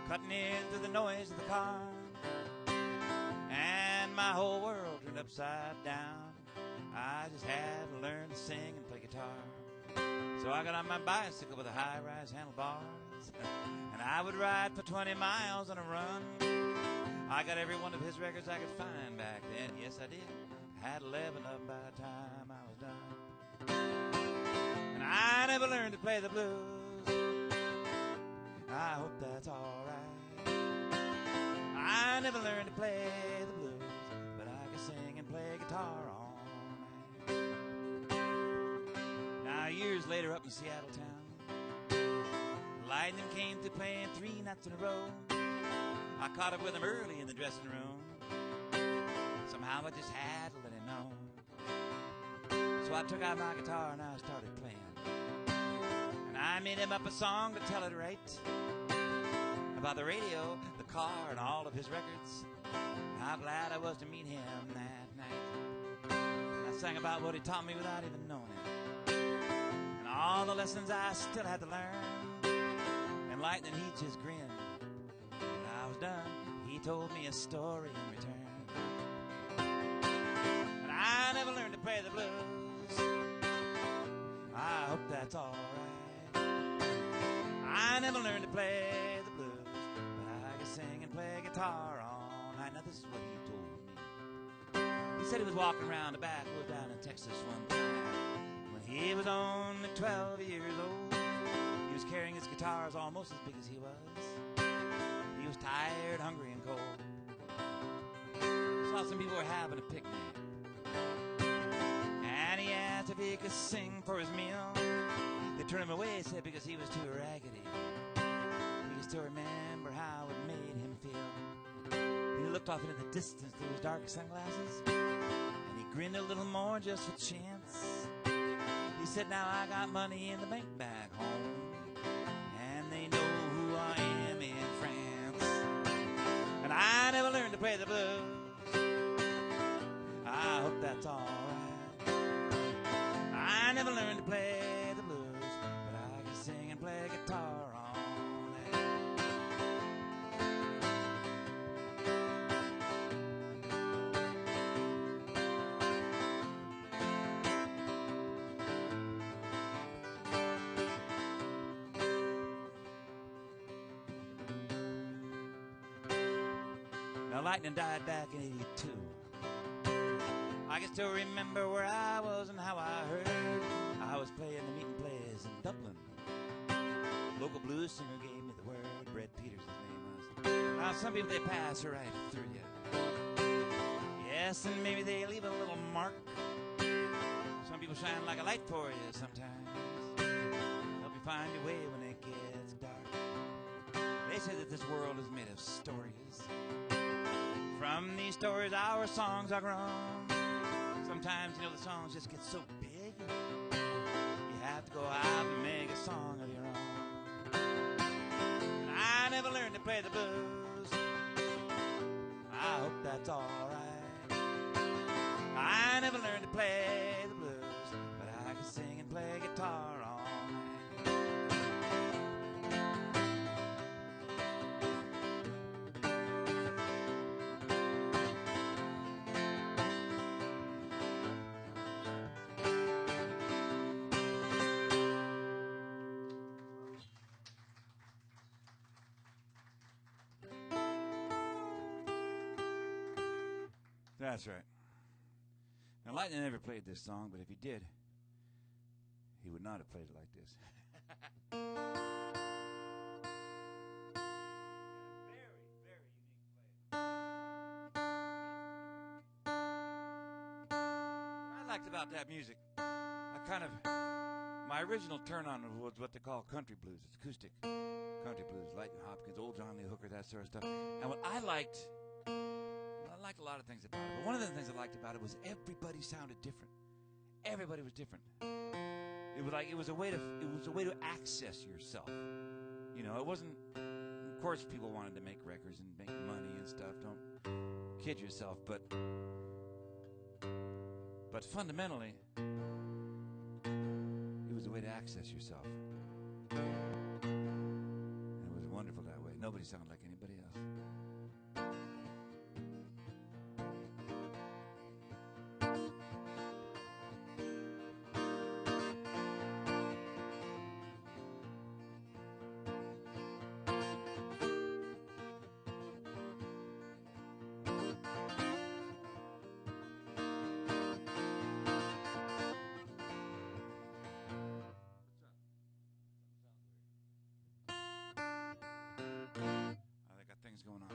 cutting in through the noise of the car. And my whole world turned upside down. I just had to learn to sing and play guitar. So I got on my bicycle with a high-rise handlebars, and I would ride for 20 miles on a run. I got every one of his records I could find back then. Yes, I did. I had 11 of them by the time I was done. And I never learned to play the blues. I hope that's all right. I never learned to play the blues, but I can sing and play guitar all night. Now, years later up in Seattle town, Lightning came to playing 3 nights in a row. I caught up with him early in the dressing room. Somehow I just had to let him know. So I took out my guitar and I started playing. And I made him up a song to tell it right, about the radio, the car, and all of his records. How glad I was to meet him that night. And I sang about what he taught me without even knowing it, and all the lessons I still had to learn. And Lightning, he just grinned. When I was done, he told me a story in return. And I never learned to play the blues. I hope that's all right. I never learned to play the blues, but I can sing and play guitar all night. Now this is what he told me. He said he was walking around the backwoods down in Texas one time when he was only 12 years old. He was carrying his guitars almost as big as he was. He was tired, hungry, and cold. Saw some people were having a picnic, and he asked if he could sing for his meal. They turned him away, said because he was too raggedy. He could still remember how it made him feel. He looked off into the distance through his dark sunglasses, and he grinned a little more just for chance. He said, now I got money in the bank back home, and they know who I am in France. And I never learned to play the blues. I hope that's all right. I never learned to play the blues, but I can sing and play guitar all night. Now, Lightning died back in '82. I can still remember where I was and how I heard. I was playing the meeting place in Dublin. Local blues singer gave me the word. Brett Peters, his name was. Now, some people, they pass right through you. Yes, and maybe they leave a little mark. Some people shine like a light for you sometimes. Help you find your way when it gets dark. They say that this world is made of stories. From these stories, our songs are grown. Sometimes, you know, the songs just get so big, you have to go out and make a song of your own. And I never learned to play the blues. I hope that's all right. I never learned to play the blues, but I can sing and play guitar all night. That's right. Now, Lightning never played this song, but if he did, he would not have played it like this. What I liked about that music, my original turn on was what they call country blues. It's acoustic country blues, Lightning Hopkins, old John Lee Hooker, that sort of stuff. And what I liked a lot of things about it, but one of the things I liked about it was everybody sounded different. Everybody was different. It was a way to access yourself. You know, it wasn't. Of course, people wanted to make records and make money and stuff. Don't kid yourself, but fundamentally, it was a way to access yourself. And it was wonderful that way. Nobody sounded like anybody else. I got things going on.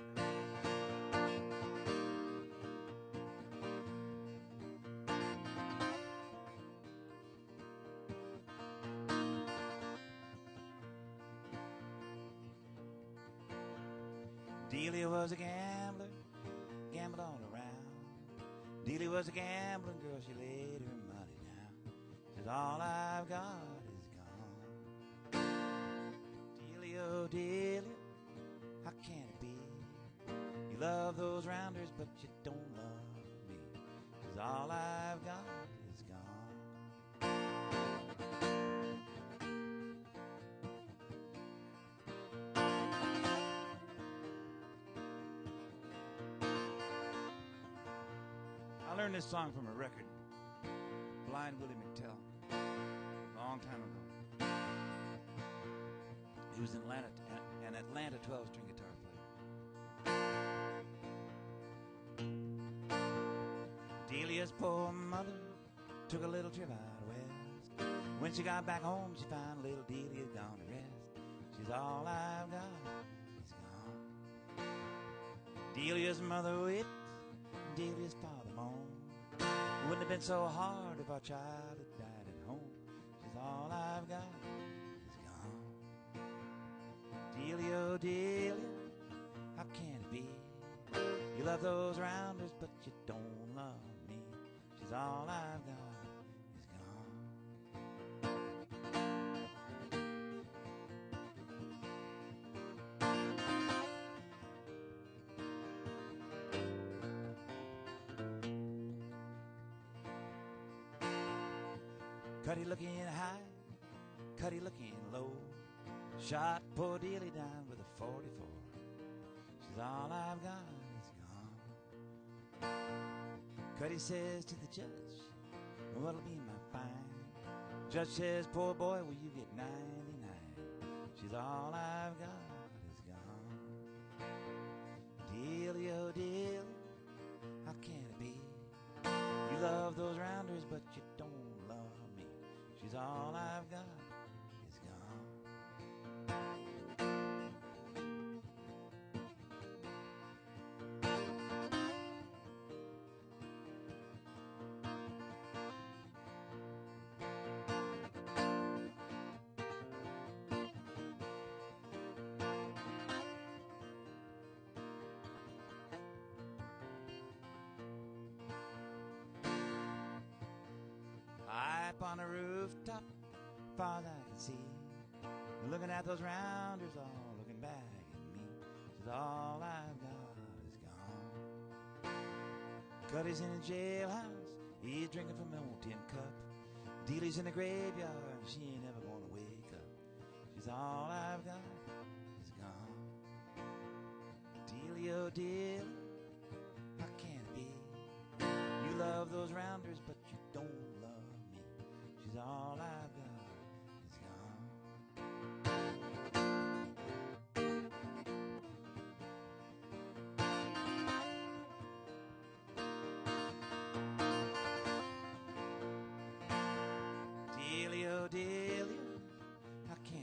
Delia was a gambler, gambled all around. Delia was a gambling girl, she laid her money down. Says all I've got is gone. Delia, oh Delia, how can it be? You love those rounders, but you don't love me. Cause all I've got is gone. I learned this song from a record, Blind Willie McTell, a long time ago. He was an Atlanta 12-string guitar player. Delia's poor mother took a little trip out west. When she got back home, she found little Delia gone to rest. She's all I've got is gone. Delia's mother wept, Delia's father moaned. Wouldn't have been so hard if our child had died at home. She's all I've got is gone. Delia, oh Delia, how can it be? You love those rounders, but you don't love me. She's all I've got is gone. Cuddy looking high, Cuddy looking low, shot poor Delia down with a 44. She's all I've got is gone. Cuddy says to the judge, what'll be my fine? Judge says, poor boy, will you get 99? She's all I've got is gone. Delia, oh Delia, how can it be? You love those rounders, but you don't love me. She's all I've got is gone. High up on the rooftop, far as I can see, looking at those rounders, all looking back at me. Says all I've got is gone. Cuddy's in a jailhouse, he's drinking from an old tin cup. Delia's in the graveyard, she ain't never gonna wake up. She's all I've got is gone. Delia, oh Delia, how can it be? You love those rounders, but you don't love me. She's all I've got is gone. Delia, oh Delia, how can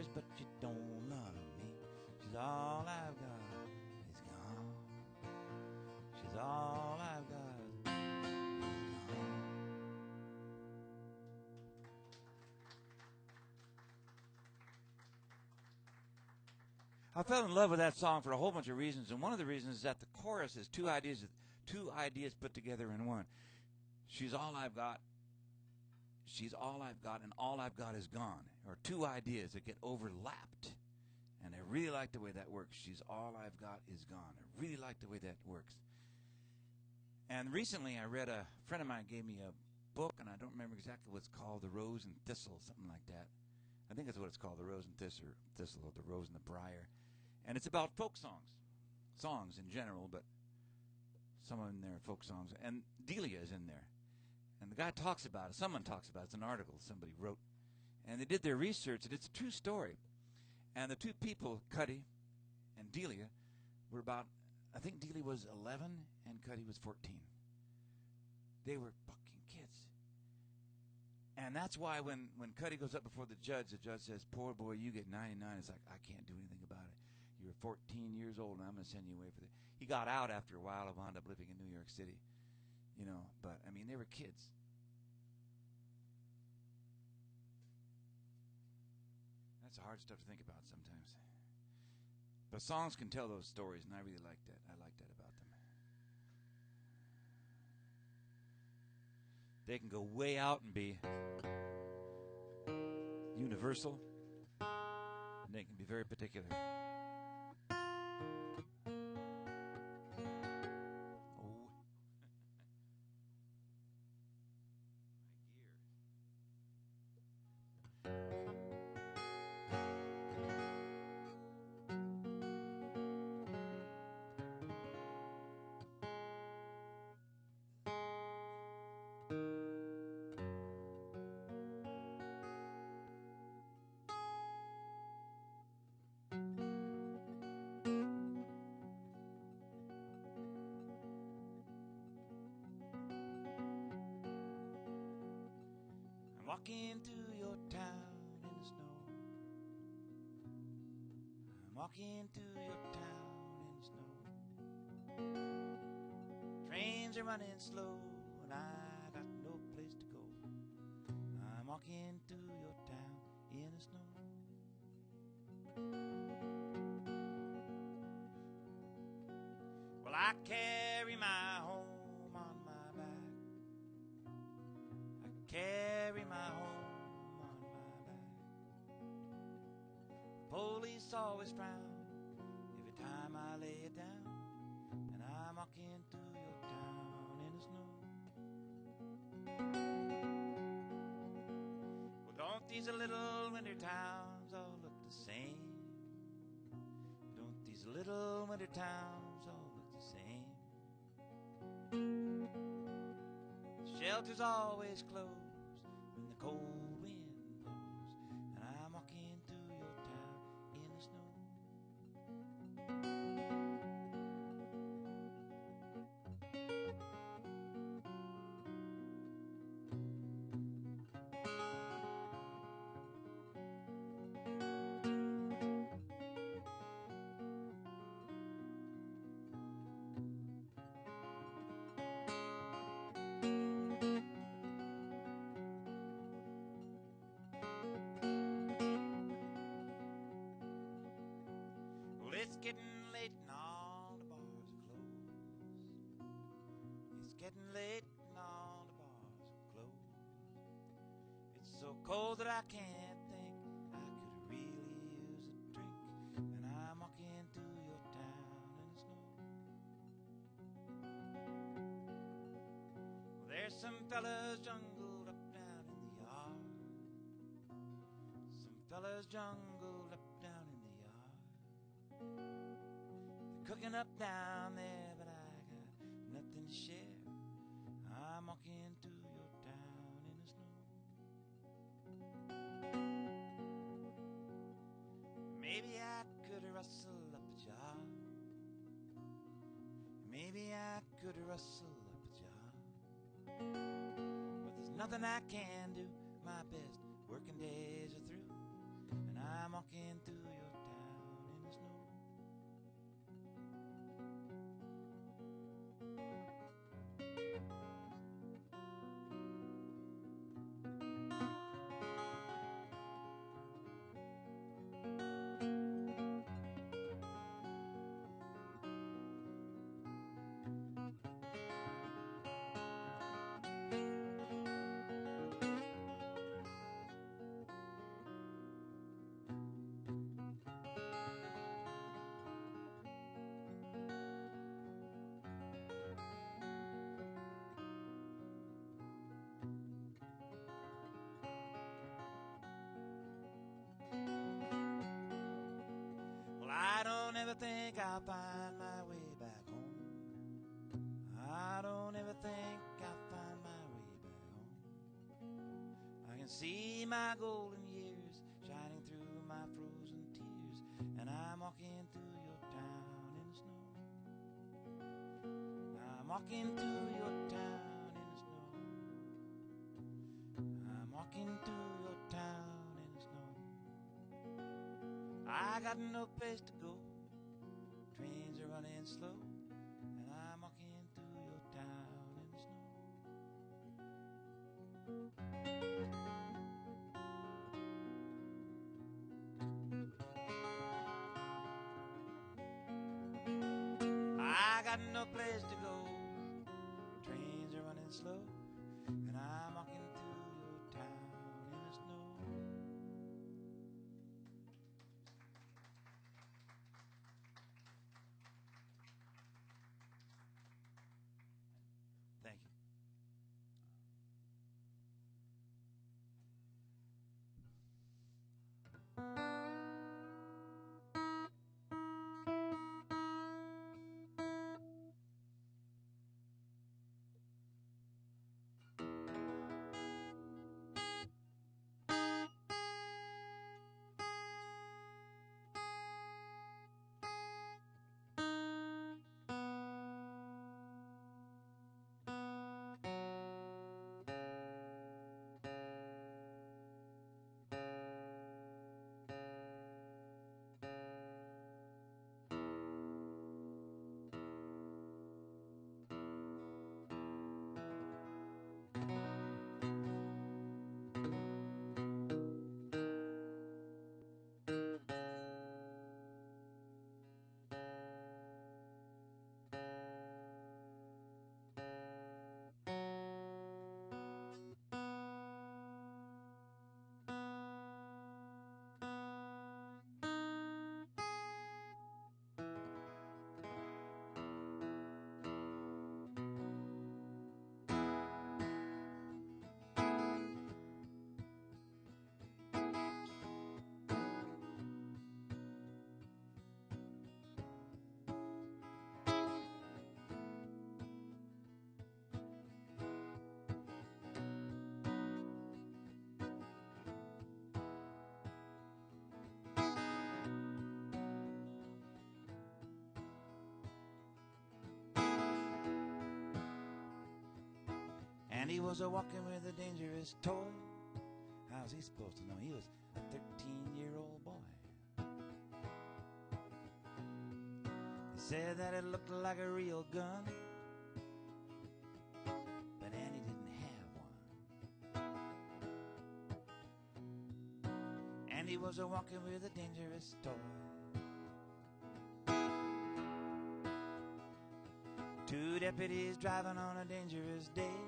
years, but you don't love me. She's all I've got is gone. She's all I've got is gone. I fell in love with that song for a whole bunch of reasons, and one of the reasons is that the chorus is two ideas put together in one. She's all I've got. She's all I've got, and all I've got is gone. Or two ideas that get overlapped. And I really like the way that works. She's all I've got is gone. I really like the way that works. And recently I read, a friend of mine gave me a book, and I don't remember exactly what it's called, The Rose and Thistle, something like that. I think that's what it's called, The Rose and Thistle, or The Rose and the Briar. And it's about folk songs. Songs in general, but some of them there are folk songs. And Delia is in there. And the guy talks about it. Someone talks about it. It's an article somebody wrote. And they did their research, and it's a true story. And the two people, Cuddy and Delia, were about, I think Delia was 11 and Cuddy was 14. They were fucking kids. And that's why when Cuddy goes up before the judge says, poor boy, you get 99. It's like, I can't do anything about it. You were 14 years old, and I'm going to send you away for that. He got out after a while and wound up living in New York City. You know, but, I mean, they were kids. That's hard stuff to think about sometimes. But songs can tell those stories, and I really like that. I like that about them. They can go way out and be universal, and they can be very particular. Walking through your town in the snow. I'm walking through your town in the snow. Trains are running slow and I got no place to go. I'm walking through your town in the snow. Well, I carry my home on my back. Carry my home on my back. Police always frown every time I lay it down, and I'm walking through your town in the snow. Well, don't these little winter towns all look the same? Don't these little winter towns all look the same? Shelter's always closed when the cold wind blows, and I'm walking through your town in the snow. It's getting late and all the bars are closed. It's getting late and all the bars are closed. It's so cold that I can't think. I could really use a drink. And I'm walking through your town in the snow. Well, there's some fellas jungled up down in the yard. Some fellas jungled up down in the yard. Cooking up down there, but I got nothing to share. I'm walking through your town in the snow. Maybe I could rustle up a job. Maybe I could rustle up a job. But there's nothing I can do. My best working days are through, and I'm I'm walking through your town in the snow. Well, I don't ever think I'll find my way back home. I don't ever think I'll find my way back home. I can see my golden years shining through my frozen tears, and I'm walking through your town in the snow. I'm walking through your town in the snow. I'm walking through your town in the snow. I got no place to go. Trains are running slow, and I'm walking through your town in the snow. I got no place to go. Trains are running slow, and I'm walking through your town in the snow. Thank you. And he was a-walking with a dangerous toy. How's he supposed to know? He was a 13-year-old boy. He said that it looked like a real gun, but Andy didn't have one. And he was a-walking with a dangerous toy. Two deputies driving on a dangerous day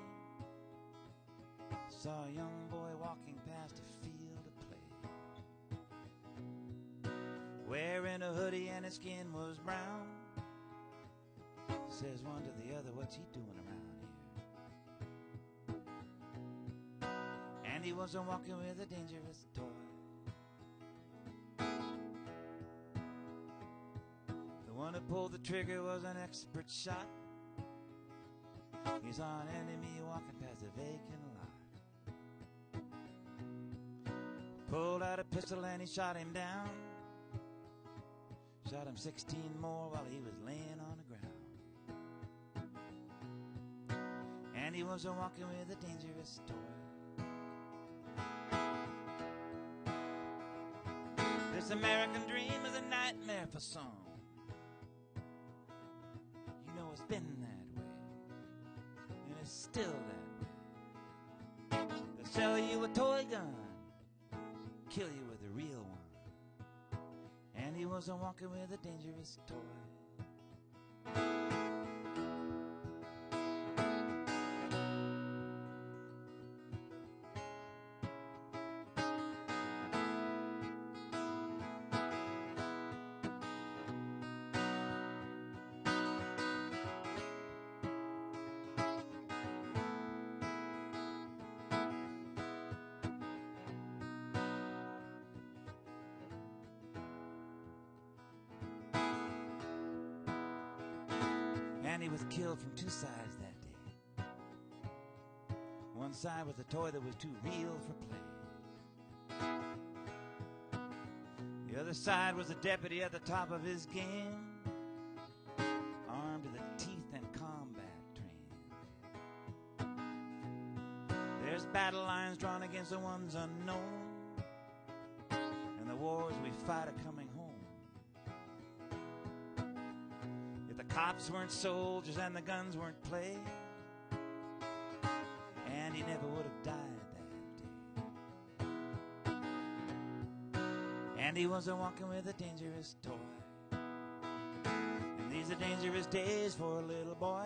saw a young boy walking past a field of play, wearing a hoodie and his skin was brown. Says one to the other, what's he doing around here? And he wasn't walking with a dangerous toy. The one who pulled the trigger was an expert shot. He saw an enemy walking past a vacant lot. Pulled out a pistol and he shot him down. Shot him 16 more while he was laying on the ground. And he was walking with a dangerous toy. This American dream is a nightmare for some. You know it's been that way, and it's still that way. They'll sell you a toy gun, kill you with a real one. And he wasn't walking with a dangerous toy. And he was killed from two sides that day. One side was a toy that was too real for play. The other side was a deputy at the top of his game, armed to the teeth and combat trained. There's battle lines drawn against the ones unknown, and the wars we fight are coming home. Cops weren't soldiers and the guns weren't play, and he never would have died that day. And he wasn't walking with a dangerous toy, and these are dangerous days for a little boy.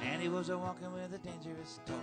And he wasn't walking with a dangerous toy.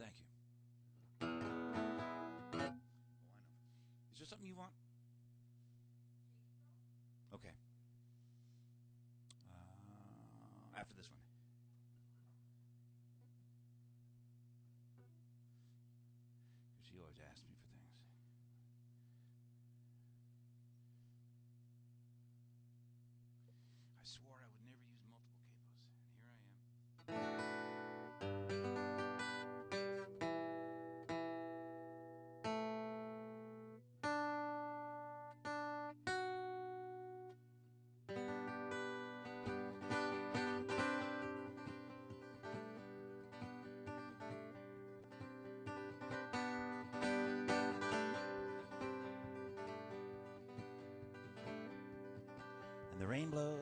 Thank you. Is there something you want? Okay. After this one. She always asks me for things. I swore I would never use multiple capos, and here I am. And the rain blows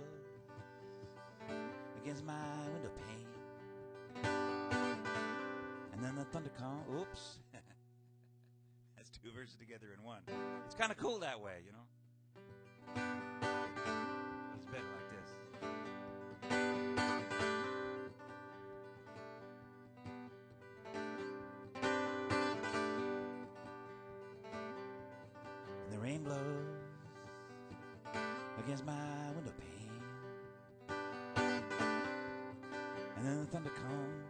against my window pane, and then the thunder comes. Oops. That's two verses together in one. It's kind of cool that way, you know. It's better like this. And the rain blows against my window pane, and then the thunder comes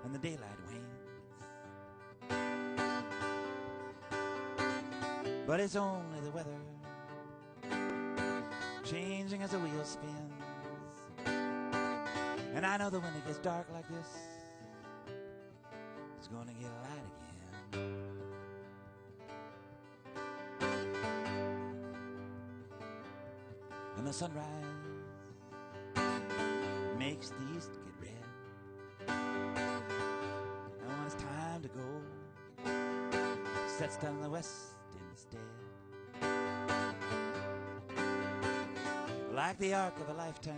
and the daylight wanes. But it's only the weather changing as the wheel spins, and I know that when it gets dark like this, it's gonna get light again. And the sunrise makes the east get red, and when it's time to go, it sets down the west instead. Like the arc of a lifetime,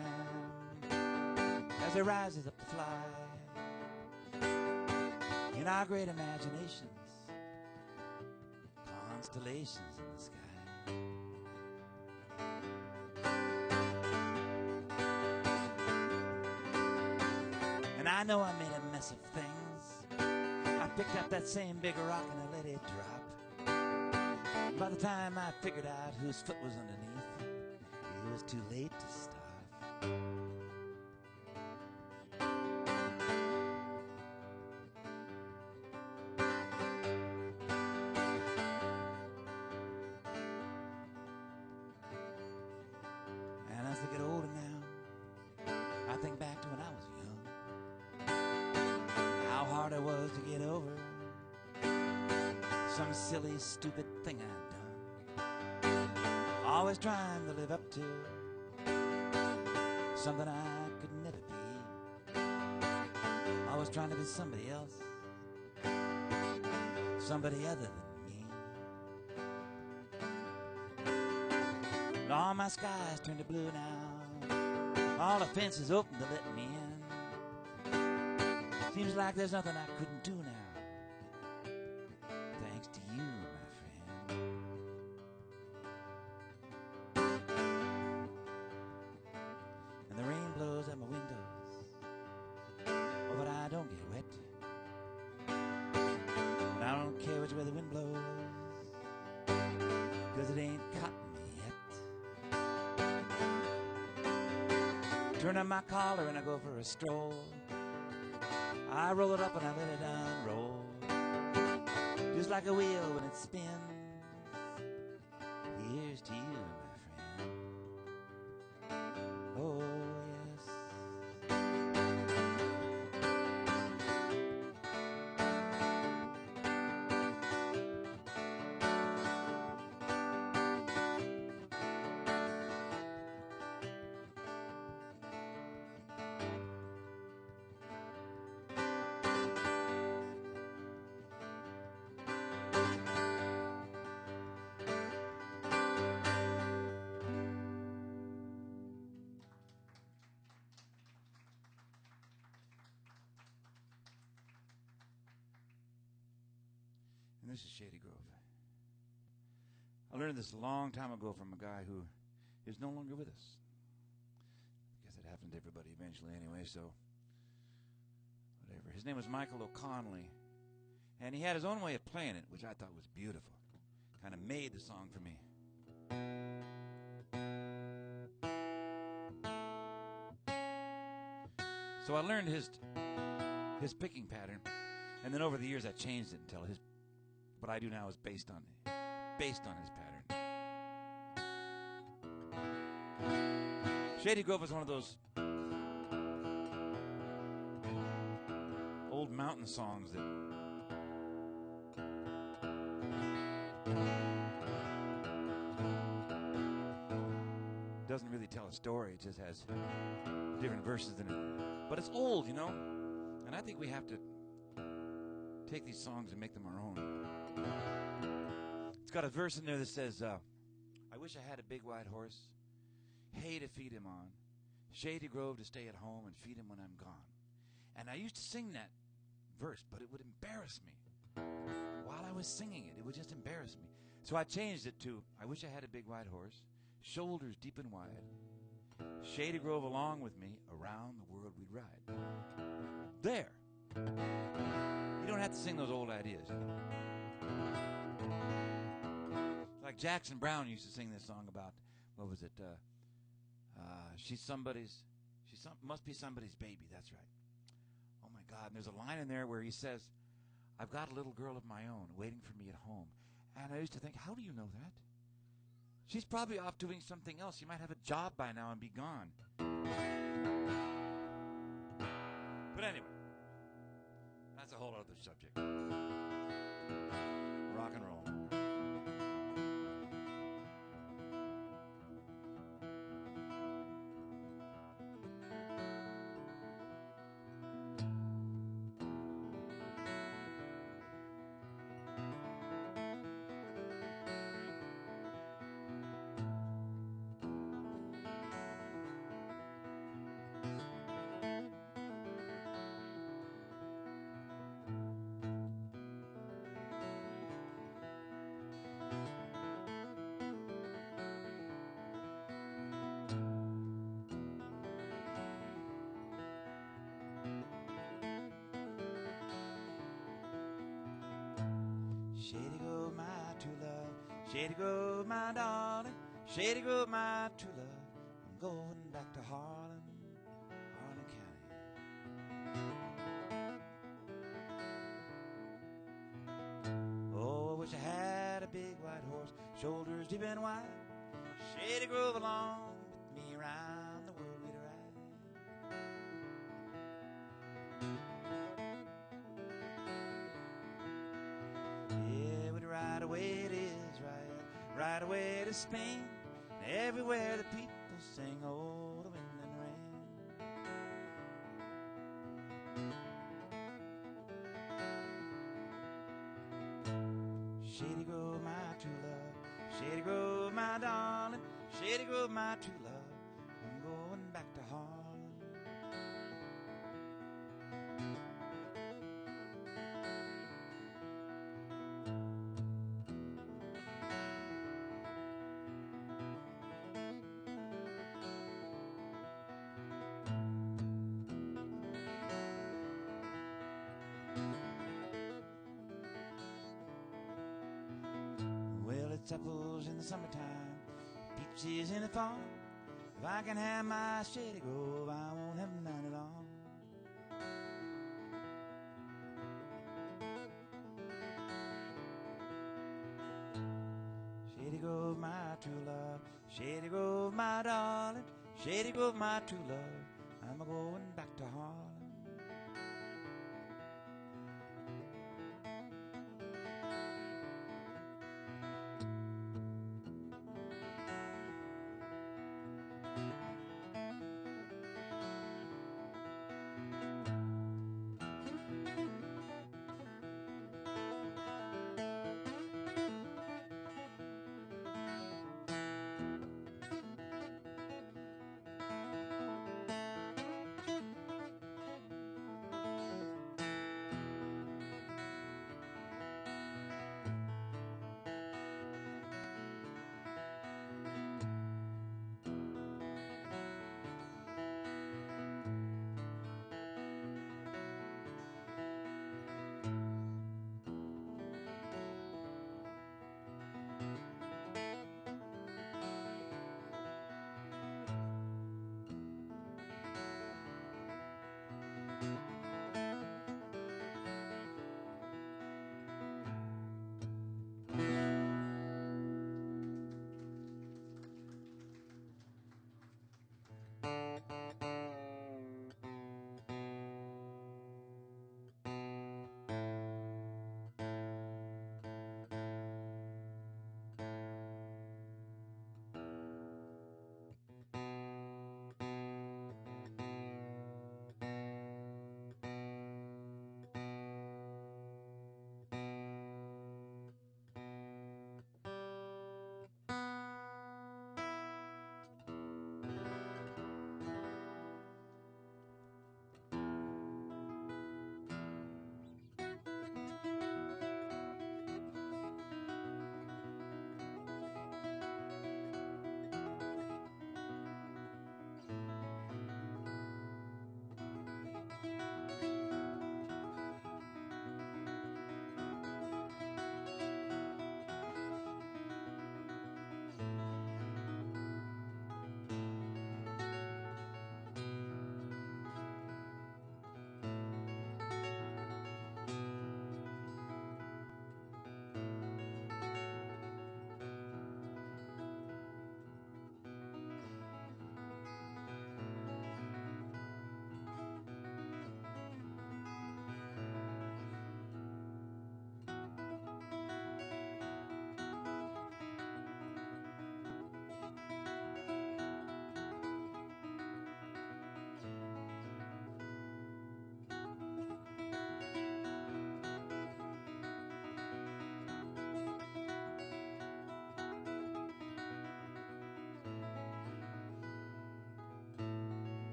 as it rises up to fly, in our great imaginations, constellations in the sky. And I know I made a mess of things. I picked up that same big rock and I let it drop. By the time I figured out whose foot was underneath, it was too late to stop. And as I get older now, I think back to when I was young, how hard it was to get over some silly, stupid thing I'd done. Always trying to live up to something I could never be. Always trying to be somebody else, somebody other than me. But all my skies turned to blue now, all the fences open to let me in. Seems like there's nothing I couldn't do now, thanks to you, my friend. And the rain blows at my windows, oh, but I don't get wet. And I don't care which way the wind blows, 'cause it ain't caught me yet. Turn on my collar and I go for a stroll. I roll it up and I let it unroll, just like a wheel when it spins. Here's to you, my friend. Oh, yes. And this is Shady Grove. I learned this a long time ago from a guy who is no longer with us. I guess it happened to everybody eventually anyway, so whatever. His name was Michael O'Connelly, and he had his own way of playing it, which I thought was beautiful. Kind of made the song for me. So I learned his picking pattern, and then over the years I changed it until what I do now is based on his pattern. Shady Grove is one of those old mountain songs that doesn't really tell a story. It just has different verses in it. But it's old, you know? And I think we have to take these songs and make them our own. It's got a verse in there that says, I wish I had a big white horse, hay to feed him on, Shady Grove to stay at home and feed him when I'm gone. And I used to sing that verse, but it would embarrass me. While I was singing it, it would just embarrass me. So I changed it to, I wish I had a big white horse, shoulders deep and wide, Shady Grove along with me, around the world we'd ride. There. You don't have to sing those old ideas. Like Jackson Browne used to sing this song about, what was it? Must be somebody's baby. That's right. Oh my God! And there's a line in there where he says, "I've got a little girl of my own waiting for me at home." And I used to think, how do you know that? She's probably off doing something else. She might have a job by now and be gone. But anyway, that's a whole other subject. Rock and roll. Shady Grove, my darling, Shady Grove, my true love. I'm going back to Harlan, Harlan County. Oh, I wish I had a big white horse, shoulders deep and wide. Shady Grove along with me around the world we'd ride. Yeah, we'd ride away to Israel, ride away to Spain, and everywhere the people sing, oh, the wind and rain. Shady Grove, my true love, Shady Grove, my darling, Shady Grove, my true love. I'm going back to Harlan. Well, it's apples in the summertime, peaches in the fall. If I can have my Shady Grove, I won't have none at all. Shady Grove, my true love, Shady Grove, my darling, Shady Grove, my true love. I'm a-going back to Harlan.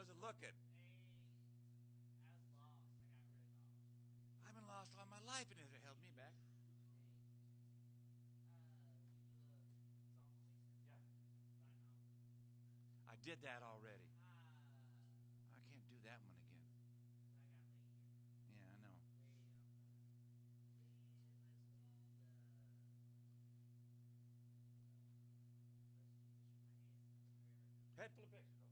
How's it looking? I was lost. I got really lost. I've been lost all my life, and it held me back. I did that already. I can't do that one again. Yeah, I know. Head full of pictures.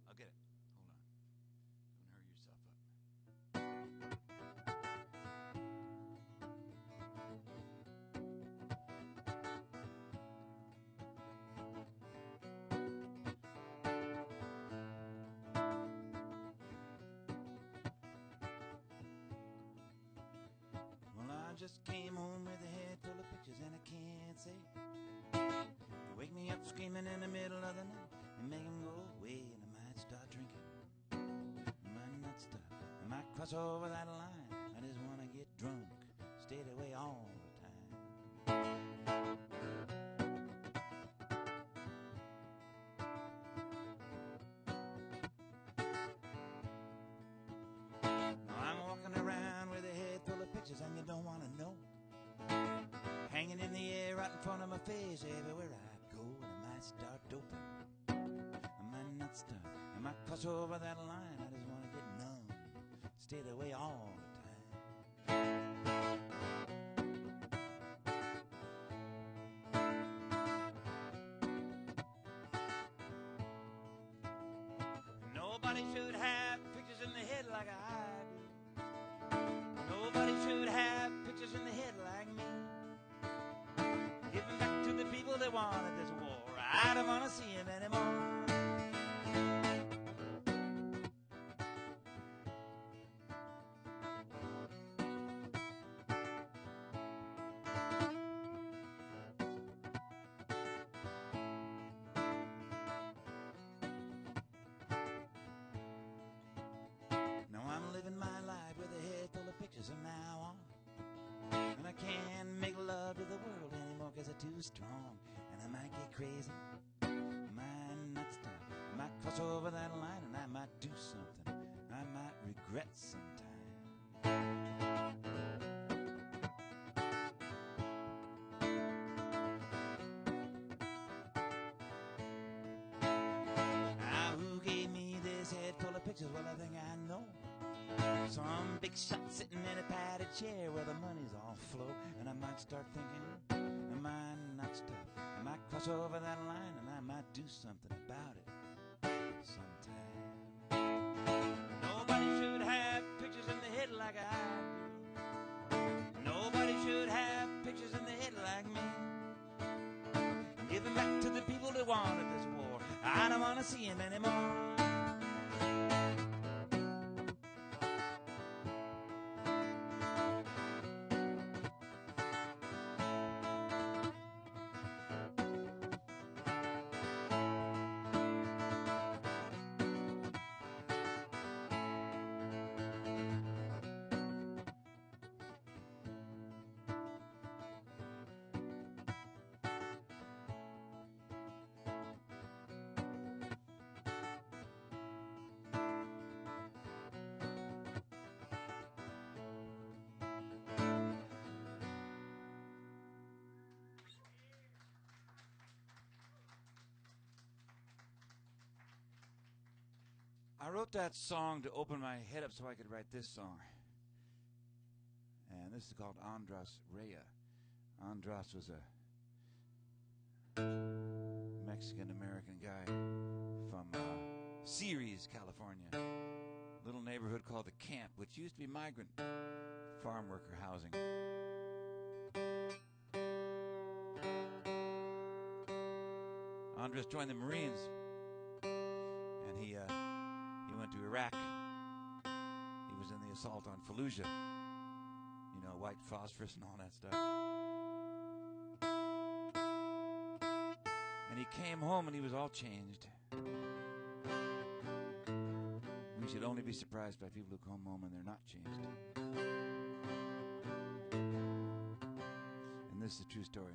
I'll get it. Hold on. Don't hurry yourself up. Well, I just came home with a head full of pictures and I can't say. You wake me up screaming in the middle of the night and make them go away, and I might start drinking. I might not stop. I might cross over that line. I just want to get drunk, stay away all the time. Now I'm walking around with a head full of pictures and you don't want to know. Hanging in the air right in front of my face everywhere I go, and I might start doping. I might not stop. I might cross over that line. I just want to get numb, stay away all the time. Nobody should have pictures in the head like I do. Nobody should have pictures in the head like me. Giving back to the people that wanted this war. I don't want to see him anymore. Now I'm living my life with a head full of pictures from now on. And I can't make love to the world anymore 'cause they're too strong. And I might get crazy, might not stop. I might cross over that line and I might do something I might regret sometime. Now who gave me this head full of pictures? Well, I think I know. Some big shot sitting in a padded chair where the money's all flow. And I might start thinking, I might not stop. I might cross over that line and I might do something about it sometime. Nobody should have pictures in the head like I do. Nobody should have pictures in the head like me. Giving back to the people that wanted this war. I don't want to see him anymore. I wrote that song to open my head up so I could write this song. And this is called Andras Rhea. Andras was a Mexican-American guy from Ceres, California. Little neighborhood called the Camp, which used to be migrant farm worker housing. Andres joined the Marines, and he went to Iraq. He was in the assault on Fallujah. You know, white phosphorus and all that stuff. And he came home and he was all changed. We should only be surprised by people who come home and they're not changed. And this is a true story.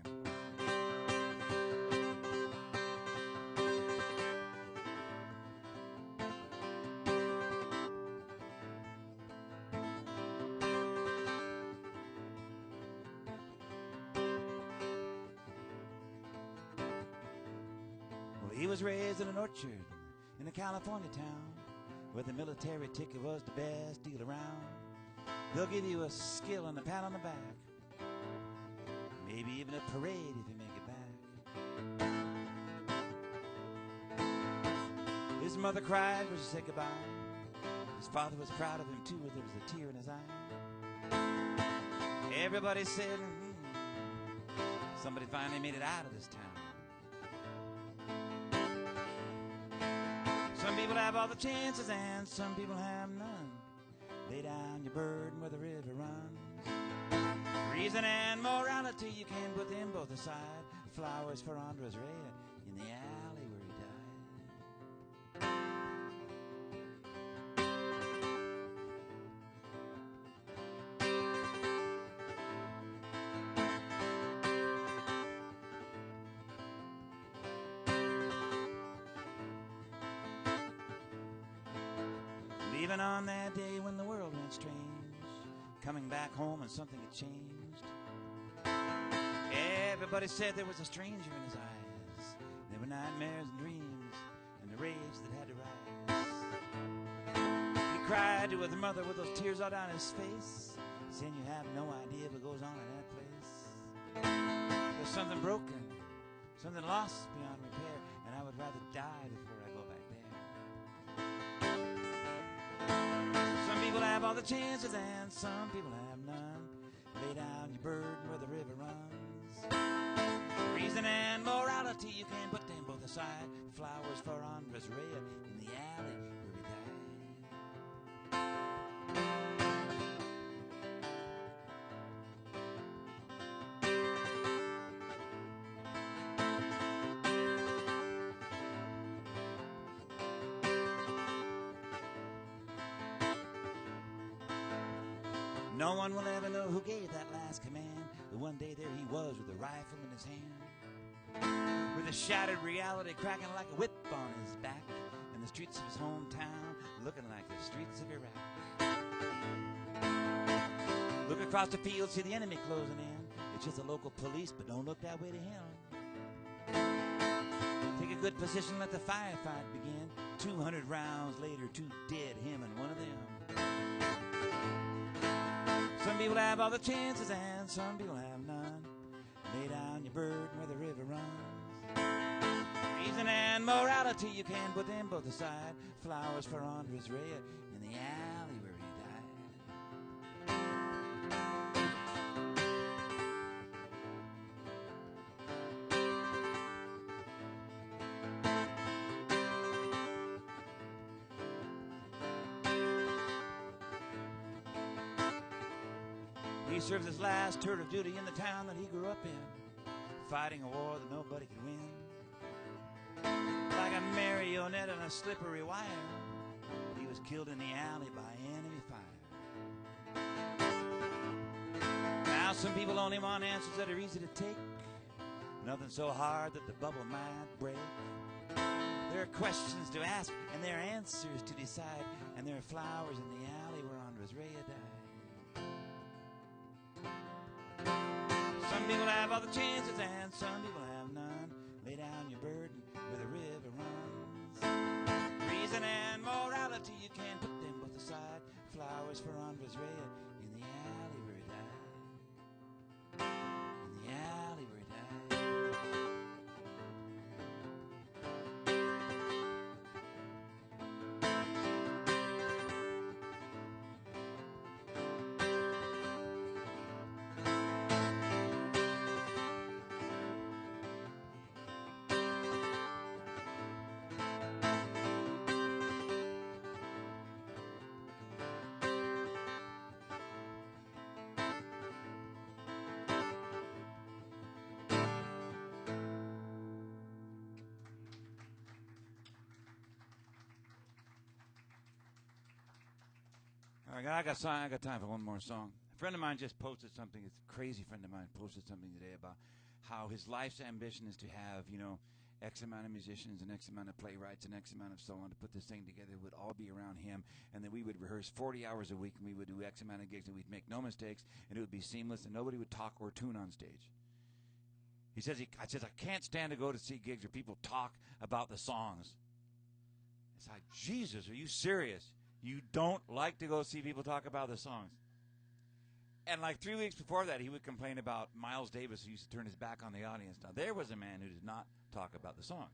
He was raised in an orchard in a California town where the military ticket was the best deal around. They'll give you a skill and a pat on the back, maybe even a parade if you make it back. His mother cried when she said goodbye. His father was proud of him too, there was a tear in his eye. Everybody said, somebody finally made it out of this town. Some people have all the chances and some people have none. Lay down your burden where the river runs. Reason and morality, you can put them both aside. Flowers for Andres Rea in the alley where he died. Leaving on that day when the world went strange, coming back home and something had changed. Everybody said there was a stranger in his eyes. There were nightmares and dreams and the rage that had to rise. He cried to his mother with those tears all down his face, saying you have no idea what goes on in that place. There's something broken, something lost beyond repair, and I would rather die before I go back there. Some people have all the chances and some people have none. Lay down your burden where the river runs. Reason and morality, you can put them both aside. Flowers for Andres Rea in the alley where he died. No one will ever know who gave that last command, but one day there he was with a rifle in his hand, with a shattered reality cracking like a whip on his back, and the streets of his hometown looking like the streets of Iraq. Look across the field, see the enemy closing in. It's just the local police, but don't look that way to him. Take a good position, let the firefight begin. 200 rounds later, 2 dead, him and one of them. Some people have all the chances and some people have none. Lay down your burden where the river runs. Reason and morality, you can put them both aside. Flowers for Andres Rea in the alley where he died. He served his last tour of duty in the town that he grew up in, fighting a war that nobody could win. Like a marionette on a slippery wire, he was killed in the alley by enemy fire. Now some people only want answers that are easy to take, nothing so hard that the bubble might break. There are questions to ask and there are answers to decide, and there are flowers in the alley where Andres Rea died. Some people have all the chances and some people have none. Lay down your burden where the river runs. Reason and morality, you can put them both aside. Flowers for Andres Rea in the alley where he died. In the alley. All right, I got time for one more song. A friend of mine just posted something. It's a crazy friend of mine posted something today about how his life's ambition is to have, X amount of musicians and X amount of playwrights and X amount of so on to put this thing together. It would all be around him, and then we would rehearse 40 hours a week, and we would do X amount of gigs, and we'd make no mistakes, and it would be seamless, and nobody would talk or tune on stage. He says, I can't stand to go to see gigs where people talk about the songs. It's like, Jesus, are you serious? You don't like to go see people talk about the songs. And like 3 weeks before that, he would complain about Miles Davis, who used to turn his back on the audience. Now, there was a man who did not talk about the songs.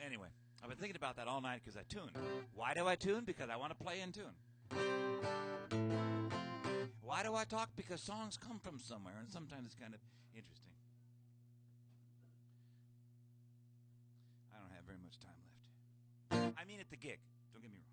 Anyway, I've been thinking about that all night because I tune. Why do I tune? Because I want to play in tune. Why do I talk? Because songs come from somewhere, and sometimes it's kind of interesting. I don't have very much time left. I mean at the gig. Don't get me wrong.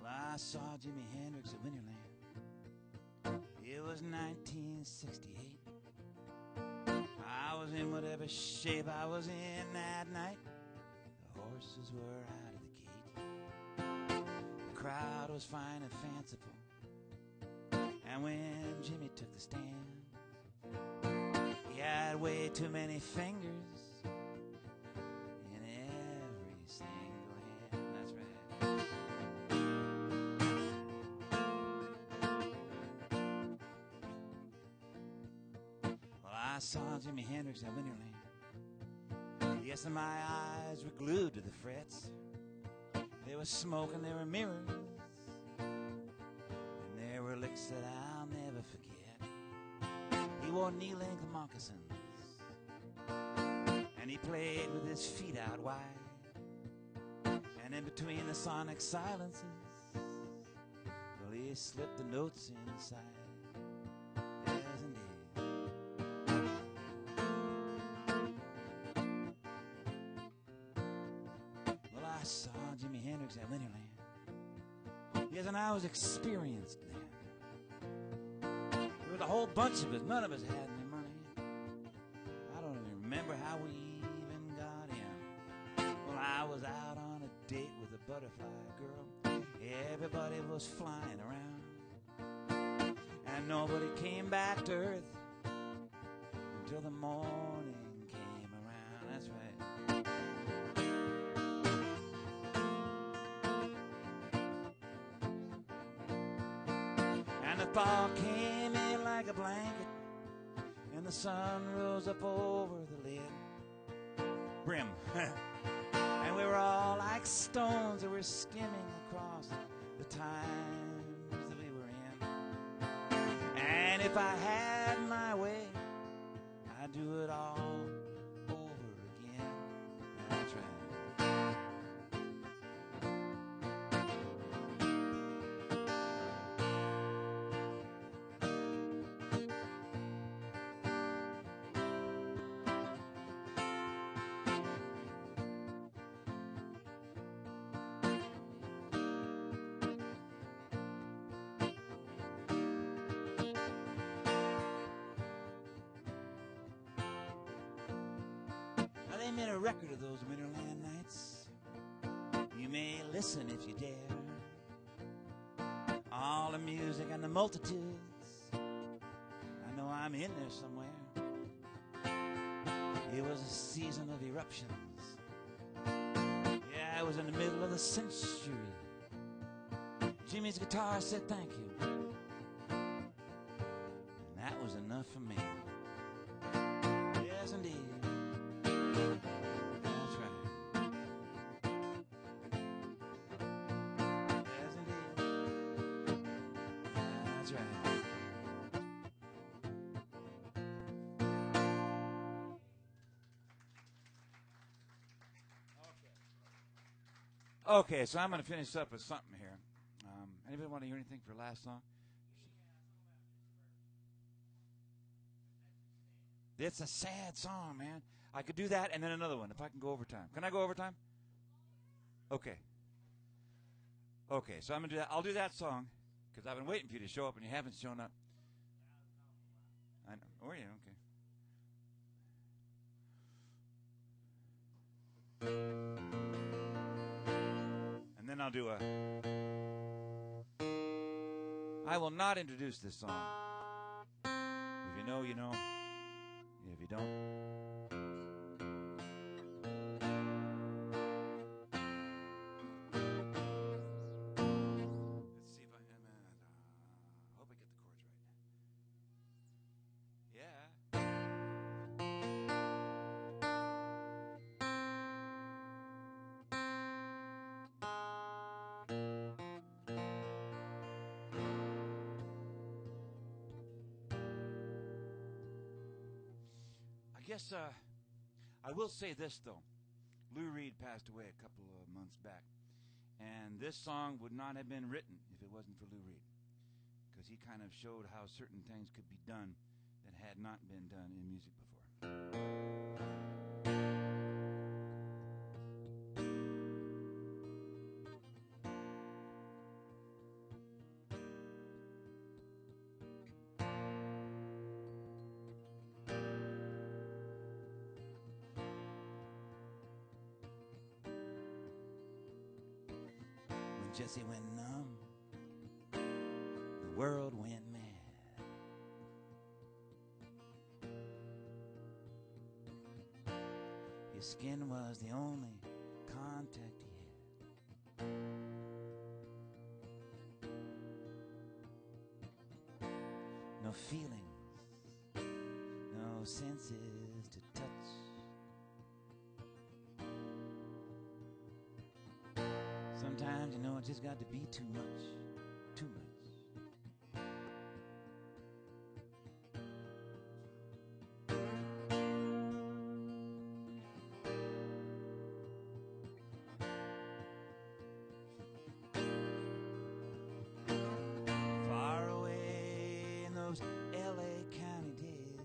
I saw Jimi Hendrix at Winterland. It was 1968. I was in whatever shape I was in that night. The horses were out of the gate. The crowd was fine and fanciful. And when Jimmy took the stand, he had way too many fingers in every single hand. That's right. I saw Jimi Hendrix at Winterland. Yes, and my eyes were glued to the frets. There was smoke and there were mirrors, and there were licks that I'll never forget. He wore knee-length moccasins, and he played with his feet out wide. And in between the sonic silences, well, he slipped the notes inside. I saw Jimi Hendrix at Winterland. Yes, and I was experienced then. There was a whole bunch of us. None of us had any money. I don't even remember how we even got in. Well, I was out on a date with a butterfly girl. Everybody was flying around, and nobody came back to earth until the morning came around. That's right. And the fog came in like a blanket, and the sun rose up over the lid. Brim. And we were all like stones that were skimming across the times that we were in. And if I had my way, I'd do it all over again. That's right. They made a record of those Winterland nights. You may listen if you dare. All the music and the multitudes, I know I'm in there somewhere. It was a season of eruptions. Yeah, it was in the middle of the century. Jimmy's guitar said thank you, and that was enough for me. Yes, indeed. That's right. Yes, indeed. That's right. Okay, so I'm going to finish up with something here. Anybody want to hear anything for last song? It's a sad song, man. I could do that and then another one if I can go overtime. Can I go overtime? Okay. Okay, so I'm going to do that. I'll do that song because I've been waiting for you to show up and you haven't shown up. I know. Oh, yeah, okay. And then I'll do a... I will not introduce this song. If you know, you know. If you don't... Let's see if I can... hope I get the chords right. Yeah. I guess I will say this, though. Lou Reed passed away a couple of months back. And this song would not have been written if it wasn't for Lou Reed. Because he kind of showed how certain things could be done that had not been done in music before. Jesse went numb, the world went mad. His skin was the only contact he had. No feelings, no senses to touch. Sometimes, you know, it just got to be too much. Too much. Far away in those L.A. County days,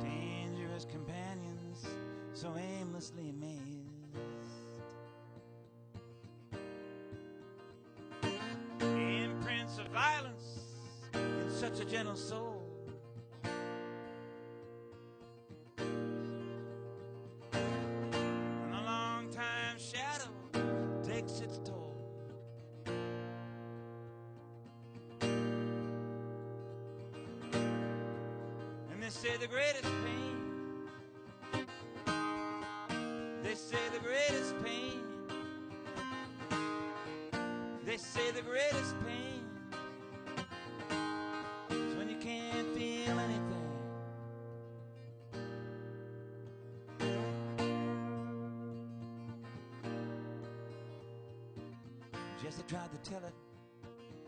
dangerous companions so aimlessly amazed. Imprints of violence in such a gentle soul. And a long time shadow takes its toll. And they say the greatest pain, they say the greatest pain, they say the greatest pain is when you can't feel anything. Jesse tried to tell it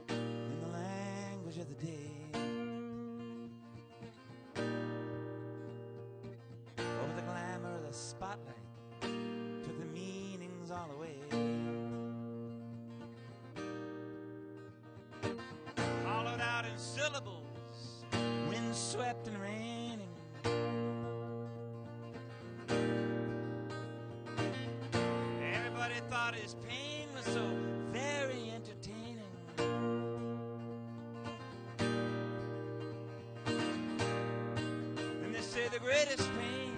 in the language of the day. Over the glamour of the spotlight took the meanings all away. Hollowed out in syllables, windswept and raining. Everybody thought his pain was so very entertaining. And they say the greatest pain,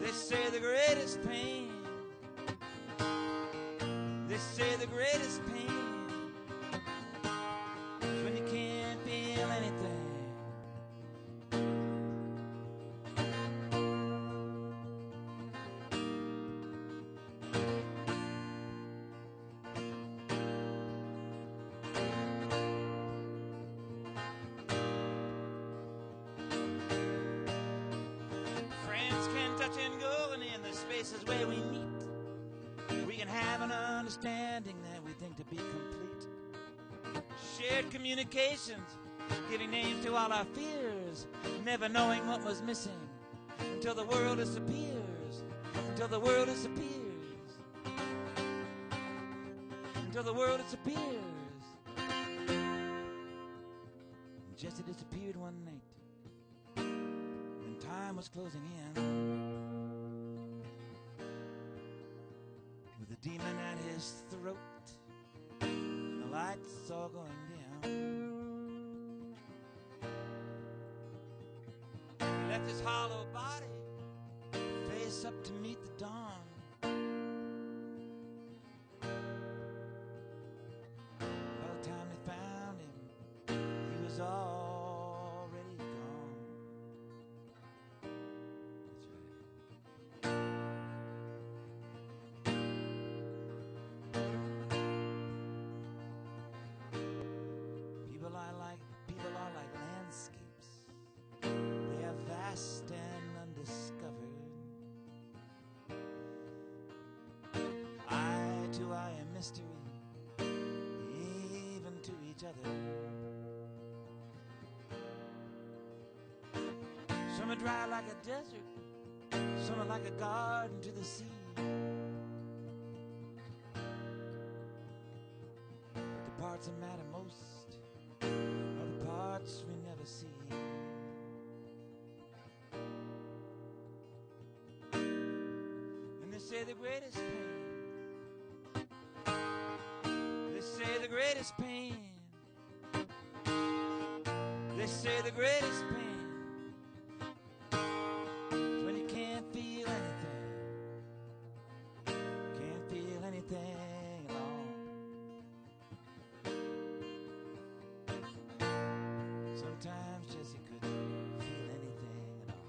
they say the greatest pain, they say the greatest pain is when you can't feel anything. Friends can touch and go, and in the spaces where we meet, we can have an understanding that we think to be complete. Shared communications giving names to all our fears, never knowing what was missing, until the world disappears, until the world disappears, until the world disappears. And Jesse disappeared one night when time was closing in, with a demon at his throat and the lights all going dim. He left his hollow body, face up to meet the dawn. By the time they found him, he was already gone. That's right. People are like landscapes. They are vast and undiscovered. Eye to eye a mystery, even to each other. Some are dry like a desert, some are like a garden to the sea. But the parts that matter most are the parts we never see. And they say the greatest pain, they say the greatest pain, they say the greatest pain is when you can't feel anything, can't feel anything at all. Sometimes Jesse couldn't feel anything at all.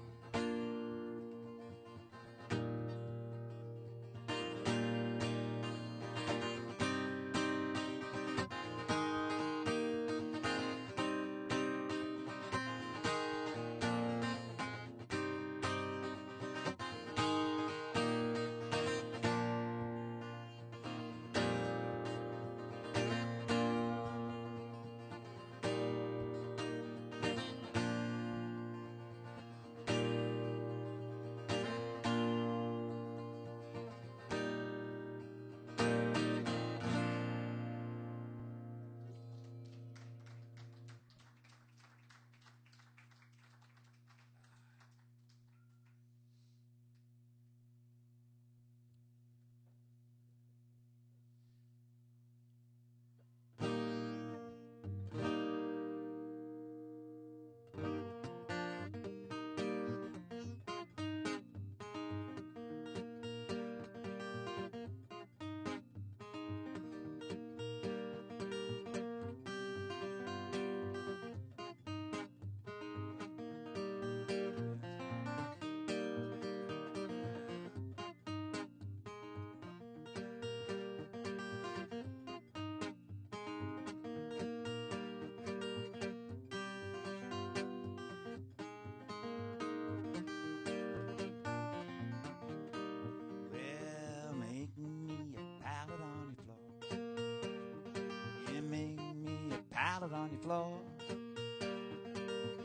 On your floor.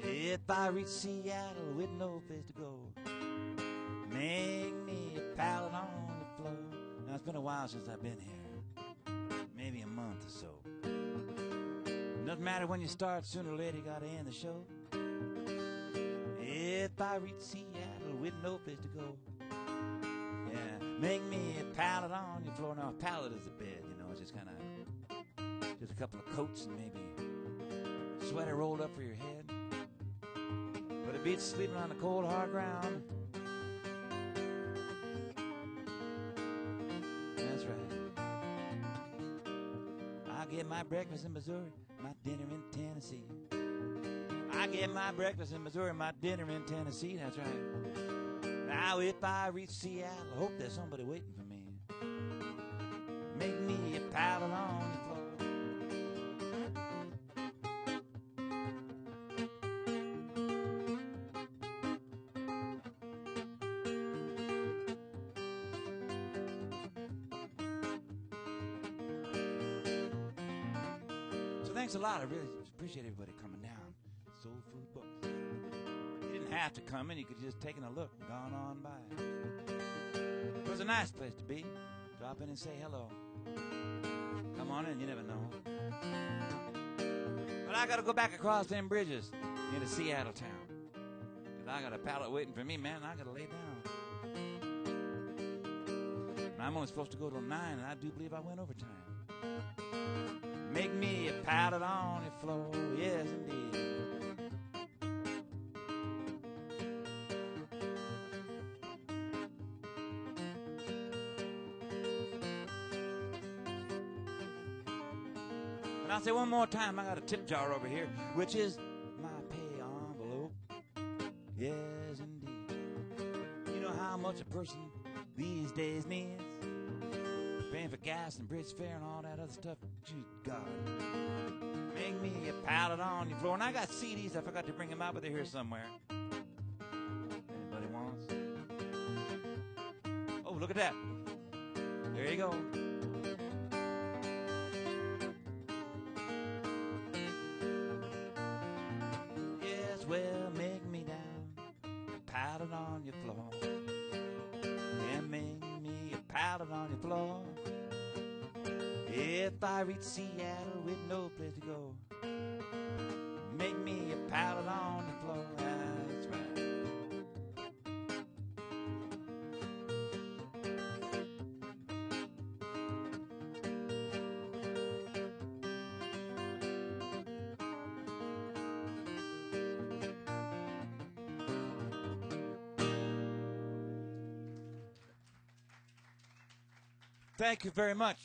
If I reach Seattle with no place to go, make me a pallet on the floor. Now it's been a while since I've been here, maybe a month or so. Doesn't matter when you start, sooner or later you gotta end the show. If I reach Seattle with no place to go, yeah, make me a pallet on your floor. Now a pallet is a bed, you know, it's just kind of just a couple of coats and maybe sweater rolled up for your head. But it beats sleeping on the cold hard ground. That's right. I get my breakfast in Missouri, my dinner in Tennessee. I get my breakfast in Missouri, my dinner in Tennessee. That's right. Now if I reach Seattle, I hope there's somebody waiting for me. Make me a pallet on the floor. Thanks a lot. I really appreciate everybody coming down. SoulFood Books. You didn't have to come in. You could have just taken a look and gone on by. It was a nice place to be. Drop in and say hello. Come on in, you never know. But I gotta go back across them bridges into Seattle town. 'Cause I got a pallet waiting for me, man, and I gotta lay down. And I'm only supposed to go till 9, and I do believe I went overtime. Make me a pallet on the floor, yes indeed. And I'll say one more time, I got a tip jar over here, which is my pay envelope. Yes, indeed. You know how much a person these days needs? Paying for gas and bridge fare and all that other stuff. Gee, God. Make me a pallet on your floor. And I got CDs. I forgot to bring them out, but they're here somewhere. Anybody wants? Oh, look at that. There you go. Yes, well, make me down, pallet on your floor. Yeah, make me a pallet on your floor. If I reach Seattle with no place to go, make me a pallet on the floor. That's right. Thank you very much.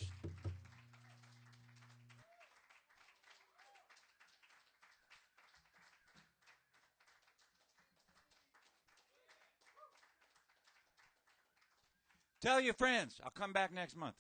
Tell your friends. I'll come back next month.